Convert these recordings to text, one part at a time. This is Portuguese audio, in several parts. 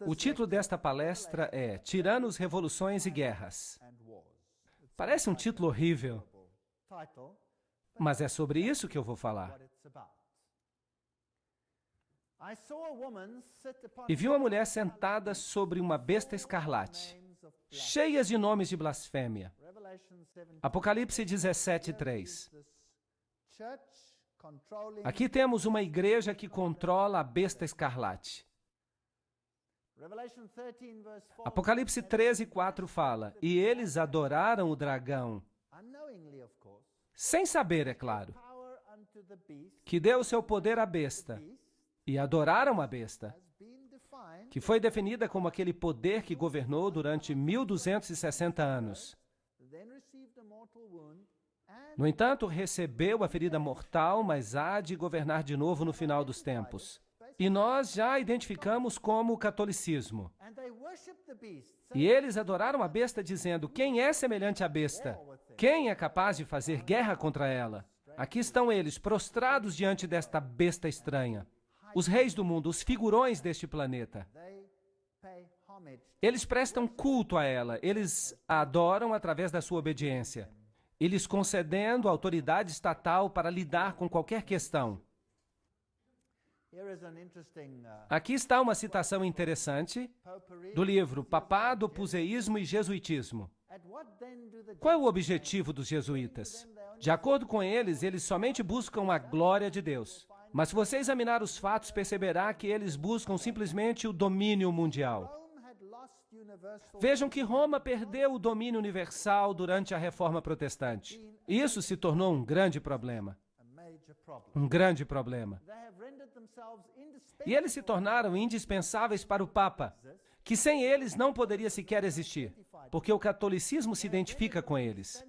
O título desta palestra é Tiranos, Revoluções e Guerras. Parece um título horrível, mas é sobre isso que eu vou falar. E vi uma mulher sentada sobre uma besta escarlate, cheias de nomes de blasfêmia. Apocalipse 17:3. Aqui temos uma igreja que controla a besta escarlate. Apocalipse 13:4 fala, e eles adoraram o dragão, sem saber, é claro, que deu o seu poder à besta, e adoraram a besta, que foi definida como aquele poder que governou durante 1260 anos. No entanto, recebeu a ferida mortal, mas há de governar de novo no final dos tempos. E nós já identificamos como o catolicismo. E eles adoraram a besta dizendo, quem é semelhante à besta? Quem é capaz de fazer guerra contra ela? Aqui estão eles, prostrados diante desta besta estranha. Os reis do mundo, os figurões deste planeta. Eles prestam culto a ela, eles a adoram através da sua obediência, e lhes concedendo autoridade estatal para lidar com qualquer questão. Aqui está uma citação interessante do livro Papado, Puseísmo e Jesuitismo. Qual é o objetivo dos jesuítas? De acordo com eles, eles somente buscam a glória de Deus. Mas se você examinar os fatos, perceberá que eles buscam simplesmente o domínio mundial. Vejam que Roma perdeu o domínio universal durante a Reforma Protestante. Isso se tornou um grande problema. Um grande problema. E eles se tornaram indispensáveis para o Papa, que sem eles não poderia sequer existir, porque o catolicismo se identifica com eles.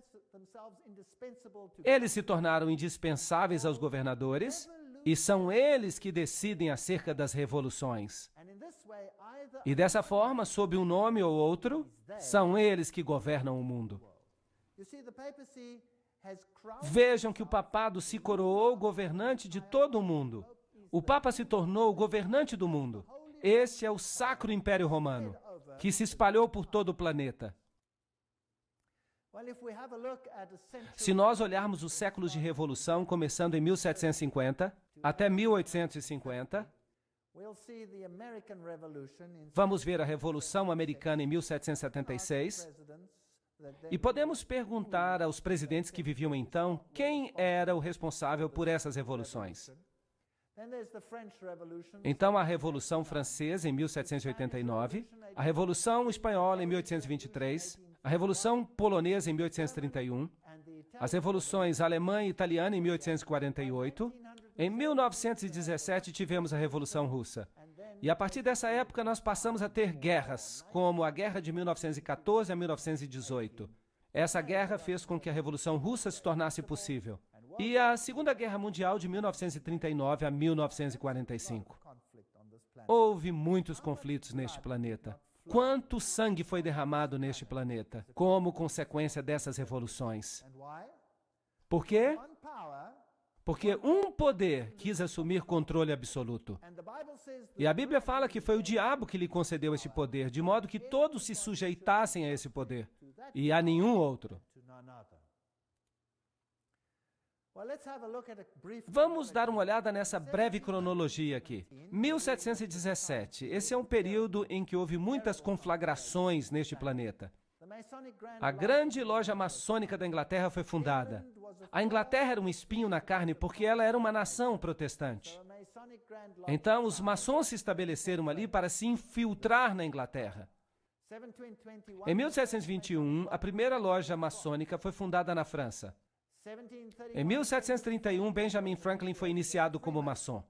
Eles se tornaram indispensáveis aos governadores, e são eles que decidem acerca das revoluções. E dessa forma, sob um nome ou outro, são eles que governam o mundo. Vejam que o papado se coroou governante de todo o mundo. O Papa se tornou o governante do mundo. Este é o Sacro Império Romano, que se espalhou por todo o planeta. Se nós olharmos os séculos de revolução, começando em 1750 até 1850, vamos ver a Revolução Americana em 1776, e podemos perguntar aos presidentes que viviam então quem era o responsável por essas revoluções. Então, a Revolução Francesa, em 1789, a Revolução Espanhola, em 1823, a Revolução Polonesa, em 1831, as revoluções alemã e italiana, em 1848, em 1917 tivemos a Revolução Russa. E a partir dessa época nós passamos a ter guerras, como a Guerra de 1914 a 1918. Essa guerra fez com que a Revolução Russa se tornasse possível. E a Segunda Guerra Mundial de 1939 a 1945. Houve muitos conflitos neste planeta. Quanto sangue foi derramado neste planeta como consequência dessas revoluções? Por quê? Porque um poder quis assumir controle absoluto. E a Bíblia fala que foi o diabo que lhe concedeu esse poder, de modo que todos se sujeitassem a esse poder, e a nenhum outro. Vamos dar uma olhada nessa breve cronologia aqui. 1717, esse é um período em que houve muitas conflagrações neste planeta. A grande loja maçônica da Inglaterra foi fundada. A Inglaterra era um espinho na carne porque ela era uma nação protestante. Então, os maçons se estabeleceram ali para se infiltrar na Inglaterra. Em 1721, a primeira loja maçônica foi fundada na França. Em 1731, Benjamin Franklin foi iniciado como maçom.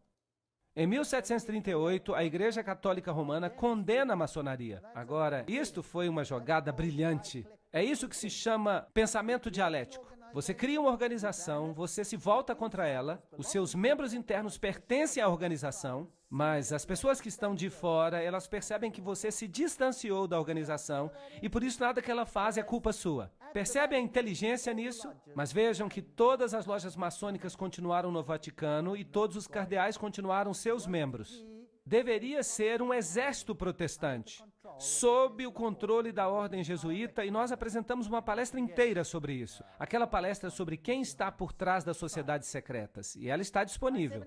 Em 1738, a Igreja Católica Romana condena a maçonaria. Agora, isto foi uma jogada brilhante. É isso que se chama pensamento dialético. Você cria uma organização, você se volta contra ela, os seus membros internos pertencem à organização, mas as pessoas que estão de fora, elas percebem que você se distanciou da organização e por isso nada que ela faz é culpa sua. Percebe a inteligência nisso? Mas vejam que todas as lojas maçônicas continuaram no Vaticano e todos os cardeais continuaram seus membros. deveria ser um exército protestante, sob o controle da ordem jesuíta, e nós apresentamos uma palestra inteira sobre isso. Aquela palestra sobre quem está por trás das sociedades secretas, e ela está disponível.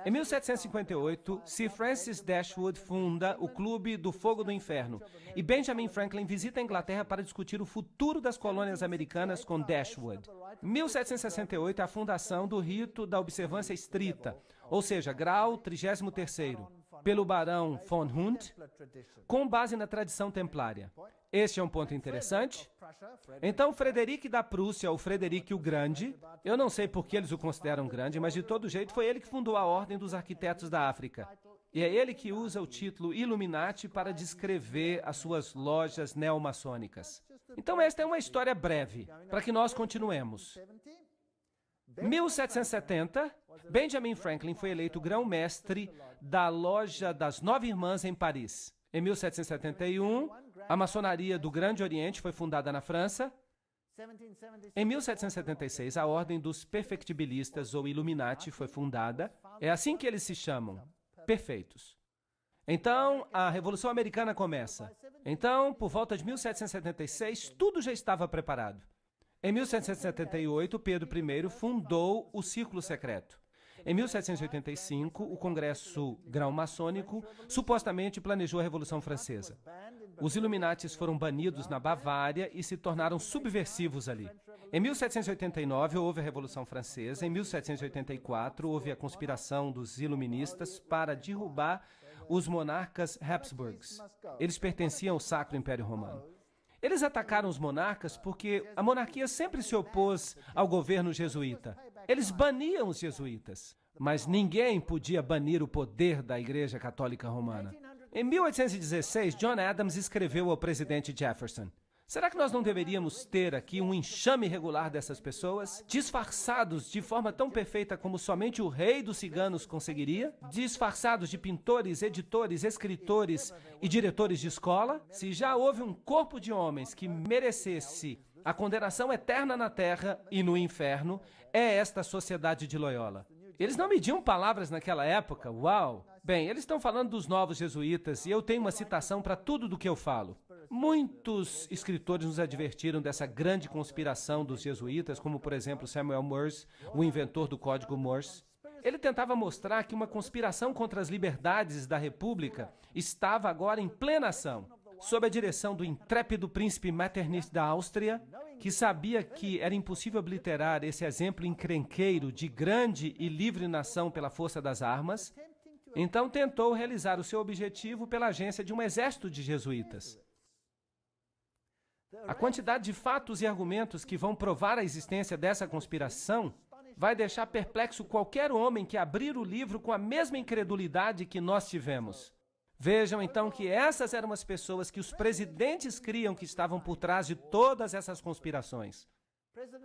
Em 1758, Sir Francis Dashwood funda o Clube do Fogo do Inferno, e Benjamin Franklin visita a Inglaterra para discutir o futuro das colônias americanas com Dashwood. 1768 é a fundação do rito da observância estrita, ou seja, grau 33º, pelo barão von Hund, com base na tradição templária. Este é um ponto interessante. Então, Frederico da Prússia, ou Frederico o Grande, eu não sei por que eles o consideram grande, mas de todo jeito foi ele que fundou a Ordem dos Arquitetos da África. E é ele que usa o título Illuminati para descrever as suas lojas neomaçônicas. Então, esta é uma história breve, para que nós continuemos. 1770, Benjamin Franklin foi eleito grão-mestre da Loja das Nove Irmãs em Paris. Em 1771, a maçonaria do Grande Oriente foi fundada na França. Em 1776, a Ordem dos Perfectibilistas, ou Illuminati, foi fundada. É assim que eles se chamam, perfeitos. Então, a Revolução Americana começa. Então, por volta de 1776, tudo já estava preparado. Em 1778, Pedro I fundou o Círculo Secreto. Em 1785, o Congresso Grão-Maçônico supostamente planejou a Revolução Francesa. Os Illuminatis foram banidos na Bavária e se tornaram subversivos ali. Em 1789, houve a Revolução Francesa. Em 1784, houve a conspiração dos iluministas para derrubar os monarcas Habsburgs. Eles pertenciam ao Sacro Império Romano. Eles atacaram os monarcas porque a monarquia sempre se opôs ao governo jesuíta. Eles baniam os jesuítas, mas ninguém podia banir o poder da Igreja Católica Romana. Em 1816, John Adams escreveu ao presidente Jefferson: será que nós não deveríamos ter aqui um enxame regular dessas pessoas, disfarçados de forma tão perfeita como somente o rei dos ciganos conseguiria? Disfarçados de pintores, editores, escritores e diretores de escola? Se já houve um corpo de homens que merecesse a condenação eterna na terra e no inferno, é esta sociedade de Loyola. Eles não mediam palavras naquela época, uau! Bem, eles estão falando dos novos jesuítas e eu tenho uma citação para tudo do que eu falo. Muitos escritores nos advertiram dessa grande conspiração dos jesuítas, como, por exemplo, Samuel Morse, o inventor do Código Morse. Ele tentava mostrar que uma conspiração contra as liberdades da República estava agora em plena ação, sob a direção do intrépido príncipe Metternich da Áustria, que sabia que era impossível obliterar esse exemplo encrenqueiro de grande e livre nação pela força das armas. Então tentou realizar o seu objetivo pela agência de um exército de jesuítas. A quantidade de fatos e argumentos que vão provar a existência dessa conspiração vai deixar perplexo qualquer homem que abrir o livro com a mesma incredulidade que nós tivemos. Vejam então que essas eram as pessoas que os presidentes criam que estavam por trás de todas essas conspirações.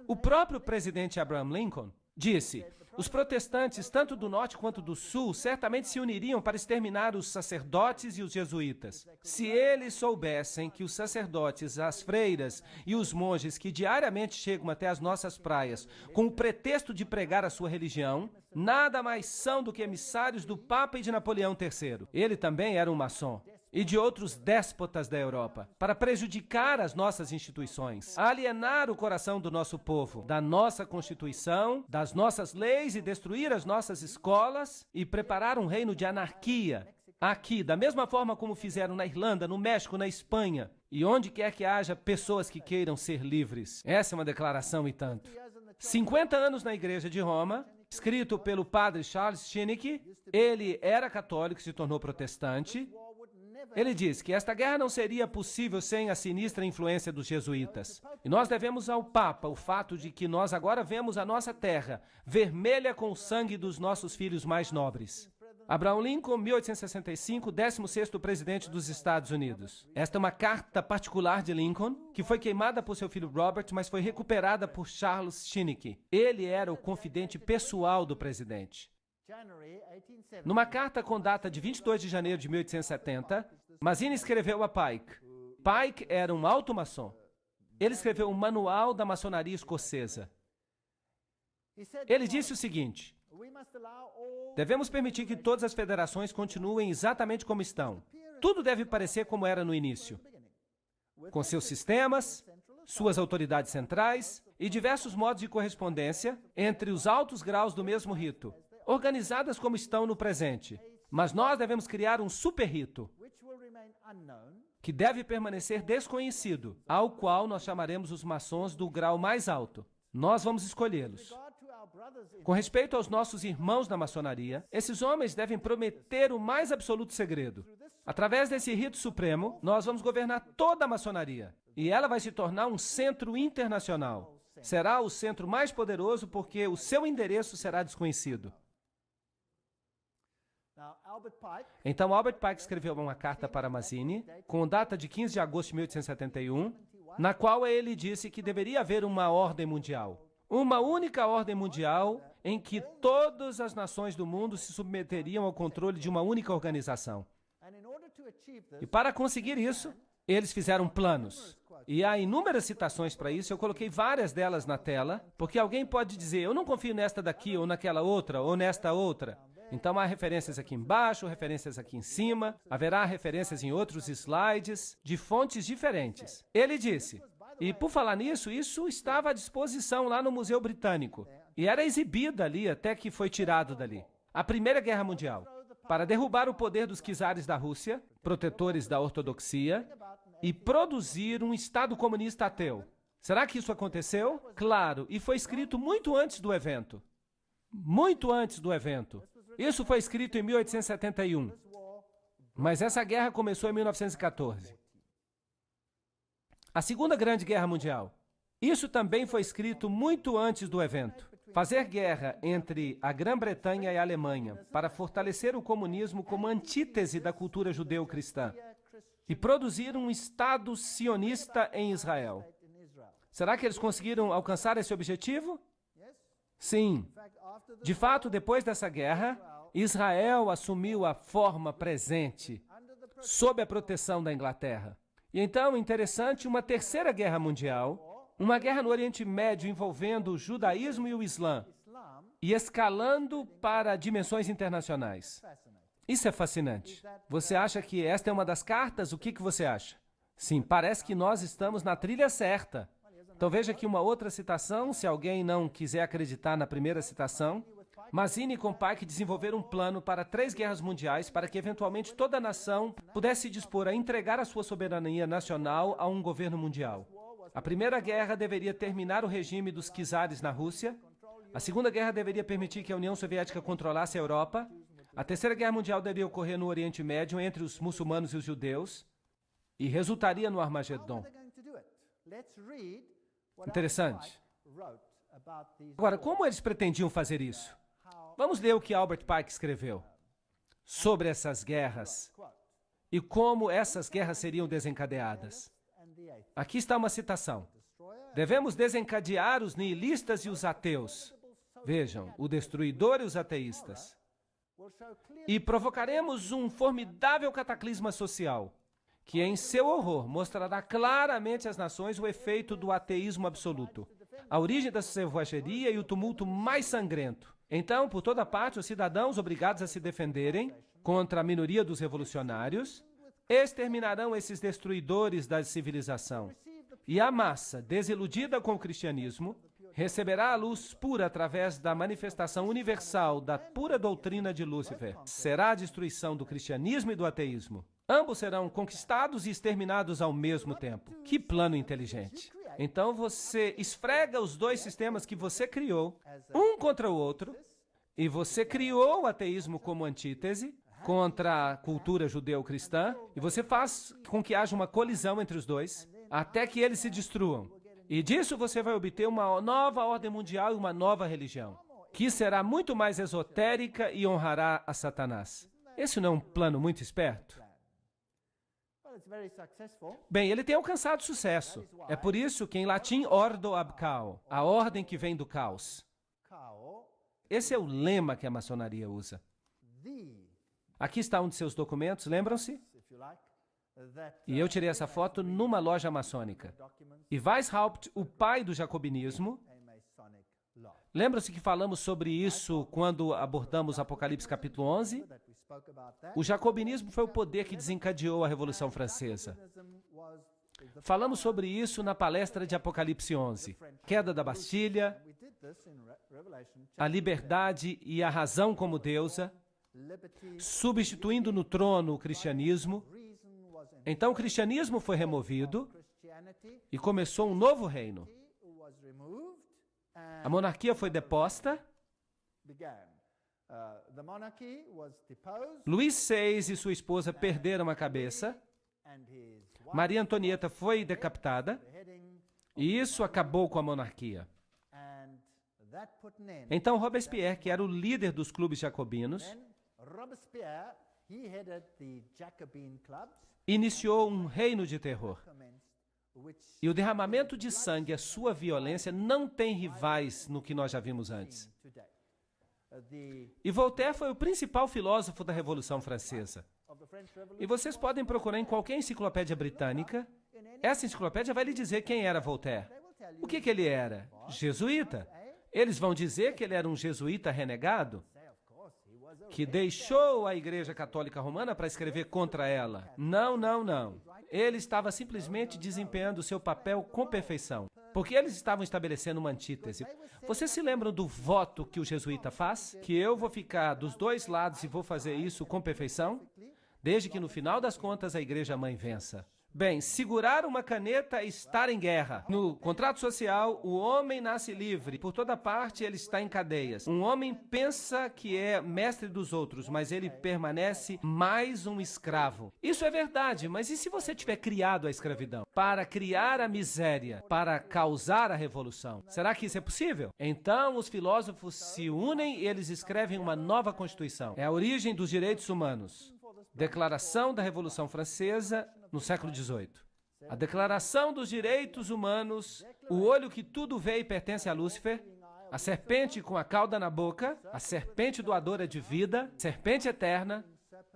O próprio presidente Abraham Lincoln disse: os protestantes, tanto do norte quanto do sul, certamente se uniriam para exterminar os sacerdotes e os jesuítas. Se eles soubessem que os sacerdotes, as freiras e os monges que diariamente chegam até as nossas praias com o pretexto de pregar a sua religião, nada mais são do que emissários do Papa e de Napoleão III. Ele também era um maçom. E de outros déspotas da Europa, para prejudicar as nossas instituições, alienar o coração do nosso povo, da nossa Constituição, das nossas leis e destruir as nossas escolas e preparar um reino de anarquia. Aqui, da mesma forma como fizeram na Irlanda, no México, na Espanha, e onde quer que haja pessoas que queiram ser livres. Essa é uma declaração e tanto. 50 anos na Igreja de Roma, escrito pelo padre Charles Schinneke. Ele era católico e se tornou protestante. Ele diz que esta guerra não seria possível sem a sinistra influência dos jesuítas. E nós devemos ao Papa o fato de que nós agora vemos a nossa terra vermelha com o sangue dos nossos filhos mais nobres. Abraham Lincoln, 1865, 16º presidente dos Estados Unidos. Esta é uma carta particular de Lincoln, que foi queimada por seu filho Robert, mas foi recuperada por Charles Schinneke. Ele era o confidente pessoal do presidente. Numa carta com data de 22 de janeiro de 1870, Mazzini escreveu a Pike. Pike era um alto maçom. Ele escreveu um manual da maçonaria escocesa. Ele disse o seguinte: Devemos permitir que todas as federações continuem exatamente como estão. Tudo deve parecer como era no início, com seus sistemas, suas autoridades centrais e diversos modos de correspondência entre os altos graus do mesmo rito, organizadas como estão no presente. Mas nós devemos criar um super rito, que deve permanecer desconhecido, ao qual nós chamaremos os maçons do grau mais alto. Nós vamos escolhê-los. Com respeito aos nossos irmãos na maçonaria, esses homens devem prometer o mais absoluto segredo. Através desse rito supremo, nós vamos governar toda a maçonaria. E ela vai se tornar um centro internacional. Será o centro mais poderoso porque o seu endereço será desconhecido. Então, Albert Pike escreveu uma carta para Mazzini, com data de 15 de agosto de 1871, na qual ele disse que deveria haver uma ordem mundial. Uma única ordem mundial em que todas as nações do mundo se submeteriam ao controle de uma única organização. E para conseguir isso, eles fizeram planos. E há inúmeras citações para isso, eu coloquei várias delas na tela, porque alguém pode dizer, eu não confio nesta daqui, ou naquela outra, ou nesta outra. Então há referências aqui embaixo, referências aqui em cima, haverá referências em outros slides, de fontes diferentes. Ele disse, e por falar nisso, isso estava à disposição lá no Museu Britânico, e era exibida ali até que foi tirado dali. A Primeira Guerra Mundial, para derrubar o poder dos czares da Rússia, protetores da ortodoxia, e produzir um Estado comunista ateu. Será que isso aconteceu? Claro, e foi escrito muito antes do evento. Muito antes do evento. Isso foi escrito em 1871. Mas essa guerra começou em 1914. A Segunda Grande Guerra Mundial. Isso também foi escrito muito antes do evento. Fazer guerra entre a Grã-Bretanha e a Alemanha para fortalecer o comunismo como antítese da cultura judeu-cristã e produzir um Estado sionista em Israel. Será que eles conseguiram alcançar esse objetivo? Sim. De fato, depois dessa guerra, Israel assumiu a forma presente sob a proteção da Inglaterra. E então, interessante, uma terceira guerra mundial, uma guerra no Oriente Médio envolvendo o judaísmo e o Islã, e escalando para dimensões internacionais. Isso é fascinante. Você acha que esta é uma das cartas? O que você acha? Sim, parece que nós estamos na trilha certa. Então veja aqui uma outra citação, se alguém não quiser acreditar na primeira citação. Mazzini com Pike desenvolveram um plano para 3 guerras mundiais para que eventualmente toda a nação pudesse se dispor a entregar a sua soberania nacional a um governo mundial. A Primeira Guerra deveria terminar o regime dos czares na Rússia. A Segunda Guerra deveria permitir que a União Soviética controlasse a Europa. A Terceira Guerra Mundial deveria ocorrer no Oriente Médio entre os muçulmanos e os judeus e resultaria no Armagedon. Interessante. Agora, como eles pretendiam fazer isso? Vamos ler o que Albert Pike escreveu sobre essas guerras e como essas guerras seriam desencadeadas. Aqui está uma citação. Devemos desencadear os nihilistas e os ateus. Vejam, o destruidor e os ateístas. E provocaremos um formidável cataclisma social, que em seu horror mostrará claramente às nações o efeito do ateísmo absoluto, a origem da selvageria e o tumulto mais sangrento. Então, por toda parte, os cidadãos obrigados a se defenderem contra a minoria dos revolucionários exterminarão esses destruidores da civilização. E a massa, desiludida com o cristianismo, receberá a luz pura através da manifestação universal da pura doutrina de Lúcifer. Será a destruição do cristianismo e do ateísmo. Ambos serão conquistados e exterminados ao mesmo tempo. Que plano inteligente! Então você esfrega os dois sistemas que você criou, um contra o outro, e você criou o ateísmo como antítese contra a cultura judeu-cristã, e você faz com que haja uma colisão entre os dois, até que eles se destruam. E disso você vai obter uma nova ordem mundial e uma nova religião, que será muito mais esotérica e honrará a Satanás. Esse não é um plano muito esperto? Bem, ele tem alcançado sucesso. É por isso que em latim, ordo ab chaos, a ordem que vem do caos. Esse é o lema que a maçonaria usa. Aqui está um de seus documentos, lembram-se? E eu tirei essa foto numa loja maçônica. E Weishaupt, o pai do jacobinismo, Lembra-se que falamos sobre isso quando abordamos Apocalipse capítulo 11? O jacobinismo foi o poder que desencadeou a Revolução Francesa. Falamos sobre isso na palestra de Apocalipse 11. Queda da Bastilha, a liberdade e a razão como deusa, substituindo no trono o cristianismo. Então o cristianismo foi removido e começou um novo reino. A monarquia foi deposta. Luís VI e sua esposa perderam a cabeça. Maria Antonieta foi decapitada. E isso acabou com a monarquia. Então Robespierre, que era o líder dos clubes jacobinos, iniciou um reino de terror. E o derramamento de sangue, a sua violência, não tem rivais no que nós já vimos antes. E Voltaire foi o principal filósofo da Revolução Francesa. E vocês podem procurar em qualquer enciclopédia britânica. Essa enciclopédia vai lhe dizer quem era Voltaire. O que ele era? Jesuíta. Eles vão dizer que ele era um jesuíta renegado, que deixou a Igreja Católica Romana para escrever contra ela. Não, não, não. Ele estava simplesmente desempenhando o seu papel com perfeição, porque eles estavam estabelecendo uma antítese. Vocês se lembram do voto que o jesuíta faz? Que eu vou ficar dos dois lados e vou fazer isso com perfeição, desde que no final das contas a Igreja Mãe vença. Bem, segurar uma caneta é estar em guerra. No contrato social, o homem nasce livre. Por toda parte, ele está em cadeias. Um homem pensa que é mestre dos outros, mas ele permanece mais um escravo. Isso é verdade, mas e se você tiver criado a escravidão? Para criar a miséria, para causar a revolução. Será que isso é possível? Então, os filósofos se unem e eles escrevem uma nova Constituição. É a origem dos direitos humanos. Declaração da Revolução Francesa no século XVIII. A Declaração dos Direitos Humanos, o olho que tudo vê e pertence a Lúcifer, a serpente com a cauda na boca, a serpente doadora de vida, serpente eterna,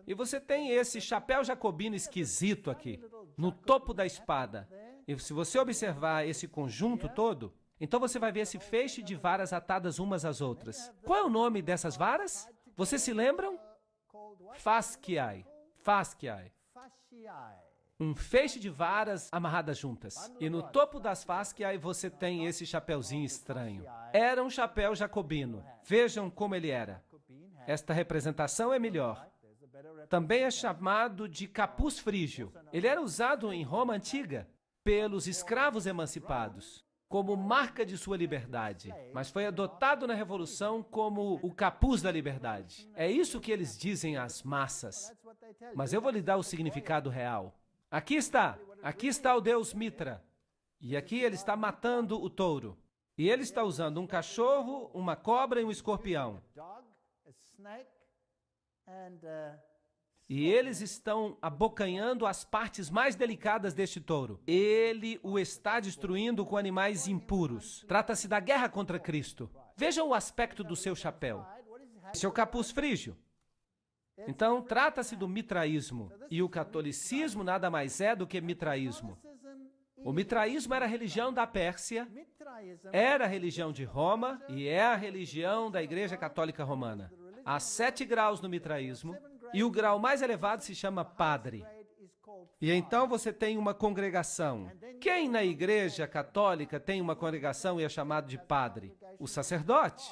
e você tem esse chapéu jacobino esquisito aqui, no topo da espada. E se você observar esse conjunto todo, então você vai ver esse feixe de varas atadas umas às outras. Qual é o nome dessas varas? Vocês se lembram? Fasciae. Fasciae. Um feixe de varas amarradas juntas. E no topo das fasciae você tem esse chapeuzinho estranho. Era um chapéu jacobino. Vejam como ele era. Esta representação é melhor. Também é chamado de capuz frígio. Ele era usado em Roma antiga pelos escravos emancipados, como marca de sua liberdade, mas foi adotado na Revolução como o capuz da liberdade. É isso que eles dizem às massas. Mas eu vou lhe dar o significado real. Aqui está o deus Mitra. E aqui ele está matando o touro. E ele está usando um cachorro, uma cobra e um escorpião. E eles estão abocanhando as partes mais delicadas deste touro. Ele o está destruindo com animais impuros. Trata-se da guerra contra Cristo. Vejam o aspecto do seu chapéu. Seu capuz frígio. Então, trata-se do mitraísmo. E o catolicismo nada mais é do que mitraísmo. O mitraísmo era a religião da Pérsia, era a religião de Roma e é a religião da Igreja Católica Romana. Há 7 graus no mitraísmo. E o grau mais elevado se chama padre. E então você tem uma congregação. Quem na Igreja Católica tem uma congregação e é chamado de padre? O sacerdote.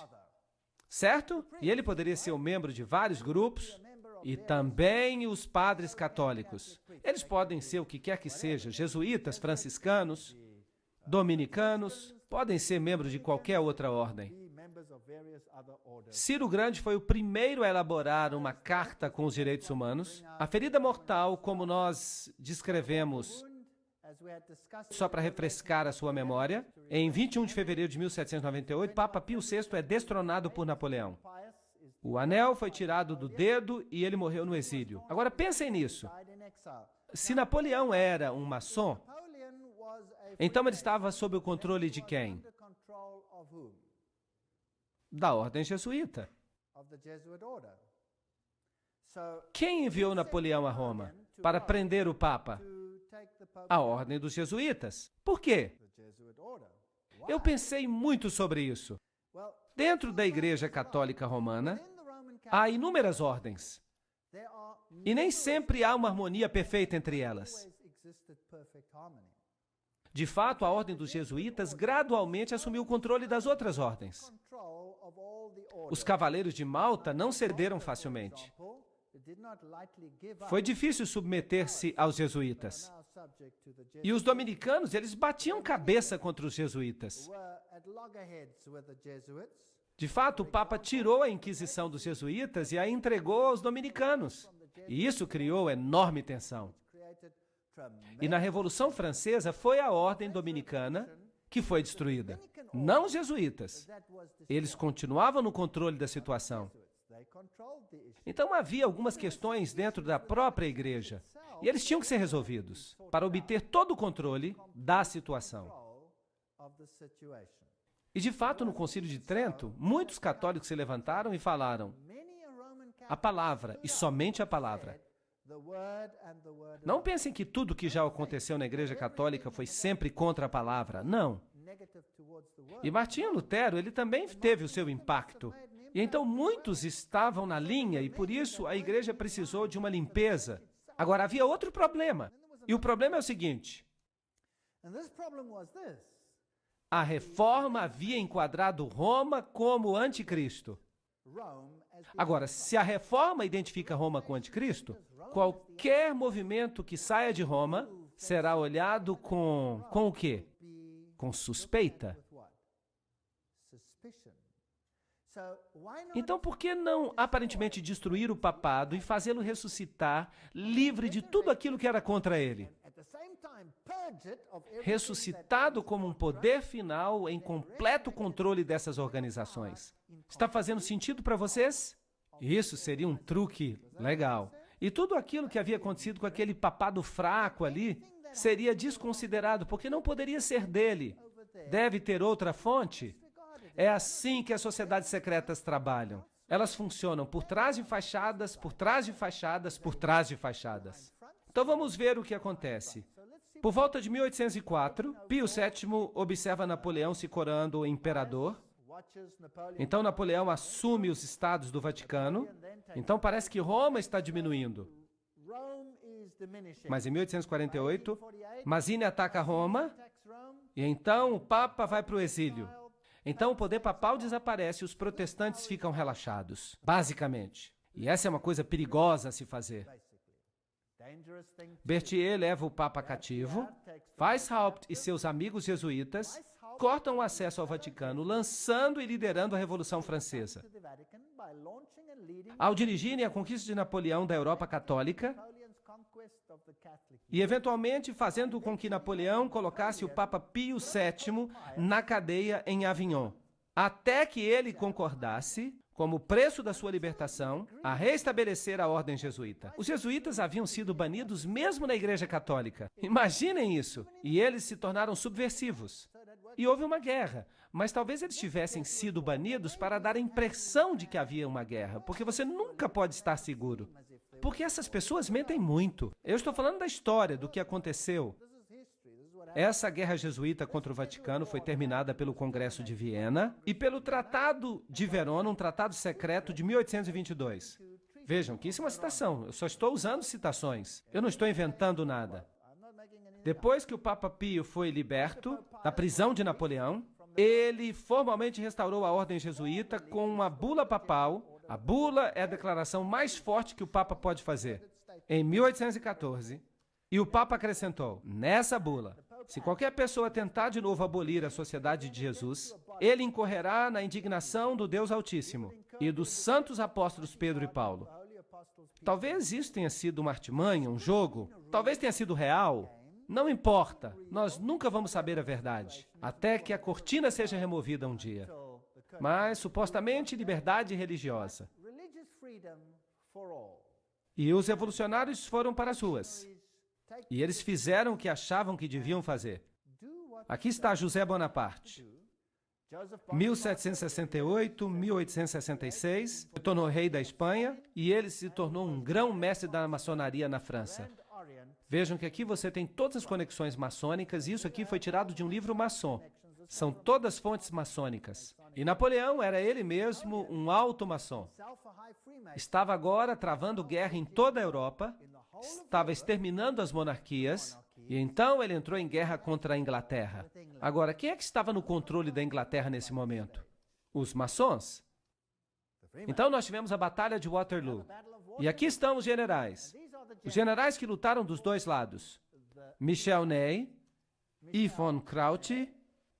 Certo? E ele poderia ser um membro de vários grupos. E também os padres católicos. Eles podem ser o que quer que seja, jesuítas, franciscanos, dominicanos, podem ser membros de qualquer outra ordem. Ciro Grande foi o primeiro a elaborar uma carta com os direitos humanos. A ferida mortal, como nós descrevemos, só para refrescar a sua memória, em 21 de fevereiro de 1798, Papa Pio VI é destronado por Napoleão. O anel foi tirado do dedo e ele morreu no exílio. Agora pensem nisso. Se Napoleão era um maçom, então ele estava sob o controle de quem? Da ordem jesuíta. Quem enviou Napoleão a Roma para prender o Papa? A ordem dos jesuítas. Por quê? Eu pensei muito sobre isso. Dentro da Igreja Católica Romana, há inúmeras ordens. E nem sempre há uma harmonia perfeita entre elas. De fato, a ordem dos jesuítas gradualmente assumiu o controle das outras ordens. Os cavaleiros de Malta não cederam facilmente. Foi difícil submeter-se aos jesuítas. E os dominicanos, eles batiam cabeça contra os jesuítas. De fato, o Papa tirou a Inquisição dos jesuítas e a entregou aos dominicanos. E isso criou enorme tensão. E na Revolução Francesa foi a ordem dominicana que foi destruída, não os jesuítas. Eles continuavam no controle da situação. Então havia algumas questões dentro da própria igreja, e eles tinham que ser resolvidos para obter todo o controle da situação. E de fato, no Concílio de Trento, muitos católicos se levantaram e falaram: a palavra, e somente a palavra. Não pensem que tudo que já aconteceu na Igreja Católica foi sempre contra a palavra. Não. E Martinho Lutero, ele também teve o seu impacto. E então muitos estavam na linha e por isso a Igreja precisou de uma limpeza. Agora, havia outro problema. E o problema é o seguinte: a Reforma havia enquadrado Roma como anticristo. Agora, se a Reforma identifica Roma com o anticristo, qualquer movimento que saia de Roma será olhado com o quê? Com suspeita. Então, por que não aparentemente destruir o papado e fazê-lo ressuscitar livre de tudo aquilo que era contra ele? Ressuscitado como um poder final em completo controle dessas organizações. Está fazendo sentido para vocês? Isso seria um truque legal. E tudo aquilo que havia acontecido com aquele papado fraco ali seria desconsiderado, porque não poderia ser dele. Deve ter outra fonte. É assim que as sociedades secretas trabalham. Elas funcionam por trás de fachadas, por trás de fachadas, por trás de fachadas. Então vamos ver o que acontece. Por volta de 1804, Pio VII observa Napoleão se coroando imperador. Então Napoleão assume os estados do Vaticano. Então parece que Roma está diminuindo. Mas em 1848, Mazzini ataca Roma e então o Papa vai para o exílio. Então o poder papal desaparece e os protestantes ficam relaxados, basicamente. E essa é uma coisa perigosa a se fazer. Berthier leva o Papa cativo, Weishaupt e seus amigos jesuítas cortam o acesso ao Vaticano, lançando e liderando a Revolução Francesa. Ao dirigirem a conquista de Napoleão da Europa Católica e, eventualmente, fazendo com que Napoleão colocasse o Papa Pio VII na cadeia em Avignon, até que ele concordasse, como preço da sua libertação, a restabelecer a ordem jesuíta. Os jesuítas haviam sido banidos mesmo na Igreja Católica. Imaginem isso! E eles se tornaram subversivos. E houve uma guerra, mas talvez eles tivessem sido banidos para dar a impressão de que havia uma guerra, porque você nunca pode estar seguro. Porque essas pessoas mentem muito. Eu estou falando da história, do que aconteceu. Essa guerra jesuíta contra o Vaticano foi terminada pelo Congresso de Viena e pelo Tratado de Verona, um tratado secreto de 1822. Vejam que isso é uma citação, eu só estou usando citações, eu não estou inventando nada. Depois que o Papa Pio foi liberto da prisão de Napoleão, ele formalmente restaurou a ordem jesuíta com uma bula papal. A bula é a declaração mais forte que o Papa pode fazer. Em 1814, e o Papa acrescentou, nessa bula, se qualquer pessoa tentar de novo abolir a Sociedade de Jesus, ele incorrerá na indignação do Deus Altíssimo e dos santos apóstolos Pedro e Paulo. Talvez isso tenha sido uma artimanha, um jogo, talvez tenha sido real. Não importa, nós nunca vamos saber a verdade, até que a cortina seja removida um dia. Mas, supostamente, liberdade religiosa. E os revolucionários foram para as ruas. E eles fizeram o que achavam que deviam fazer. Aqui está José Bonaparte. 1768, 1866, se tornou rei da Espanha e ele se tornou um grão-mestre da maçonaria na França. Vejam que aqui você tem todas as conexões maçônicas e isso aqui foi tirado de um livro maçom. São todas fontes maçônicas. E Napoleão era ele mesmo um alto maçom. Estava agora travando guerra em toda a Europa, estava exterminando as monarquias, e então ele entrou em guerra contra a Inglaterra. Agora, quem é que estava no controle da Inglaterra nesse momento? Os maçons. Então nós tivemos a Batalha de Waterloo. E aqui estão os generais. Os generais que lutaram dos dois lados. Michel Ney e von Kraut.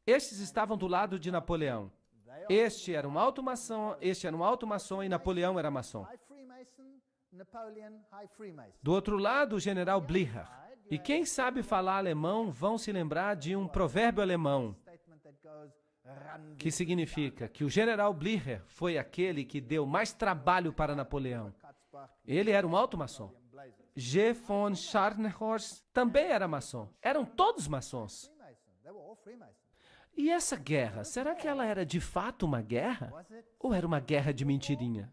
Estes estavam do lado de Napoleão. Este era um alto maçom, este era um alto maçom e Napoleão era maçom. Do outro lado, o general Blücher. E quem sabe falar alemão vão se lembrar de um provérbio alemão que significa que o general Blücher foi aquele que deu mais trabalho para Napoleão. Ele era um alto maçom. G. von Scharnhorst também era maçom. Eram todos maçons. E essa guerra, será que ela era de fato uma guerra? Ou era uma guerra de mentirinha?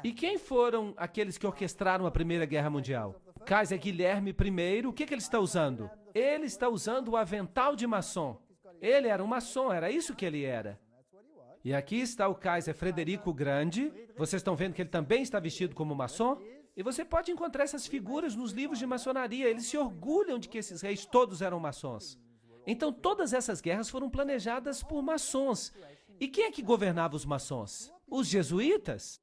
E quem foram aqueles que orquestraram a Primeira Guerra Mundial? Kaiser Guilherme I, o que ele está usando? Ele está usando o avental de maçom. Ele era um maçom, era isso que ele era. E aqui está o Kaiser Frederico o Grande. Vocês estão vendo que ele também está vestido como maçom? E você pode encontrar essas figuras nos livros de maçonaria. Eles se orgulham de que esses reis todos eram maçons. Então, todas essas guerras foram planejadas por maçons. E quem é que governava os maçons? Os jesuítas?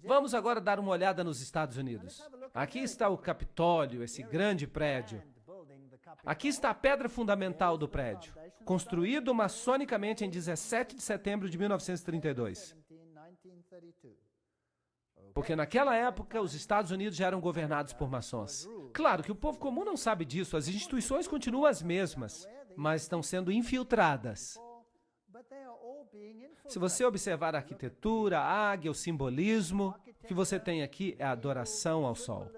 Vamos agora dar uma olhada nos Estados Unidos. Aqui está o Capitólio, esse grande prédio. Aqui está a pedra fundamental do prédio, construído maçonicamente em 17 de setembro de 1932. Porque naquela época, os Estados Unidos já eram governados por maçons. Claro que o povo comum não sabe disso, as instituições continuam as mesmas, mas estão sendo infiltradas. Se você observar a arquitetura, a águia, o simbolismo, o que você tem aqui é a adoração ao sol.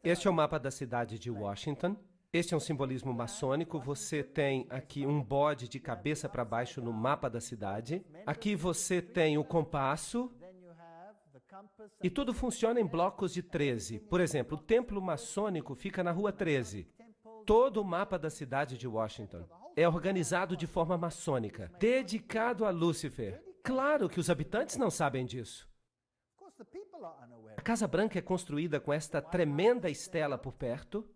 Este é o mapa da cidade de Washington. Este é um simbolismo maçônico. Você tem aqui um bode de cabeça para baixo no mapa da cidade. Aqui você tem o compasso. E tudo funciona em blocos de 13. Por exemplo, o templo maçônico fica na rua 13. Todo o mapa da cidade de Washington é organizado de forma maçônica, dedicado a Lúcifer. Claro que os habitantes não sabem disso. A Casa Branca é construída com esta tremenda estela por perto,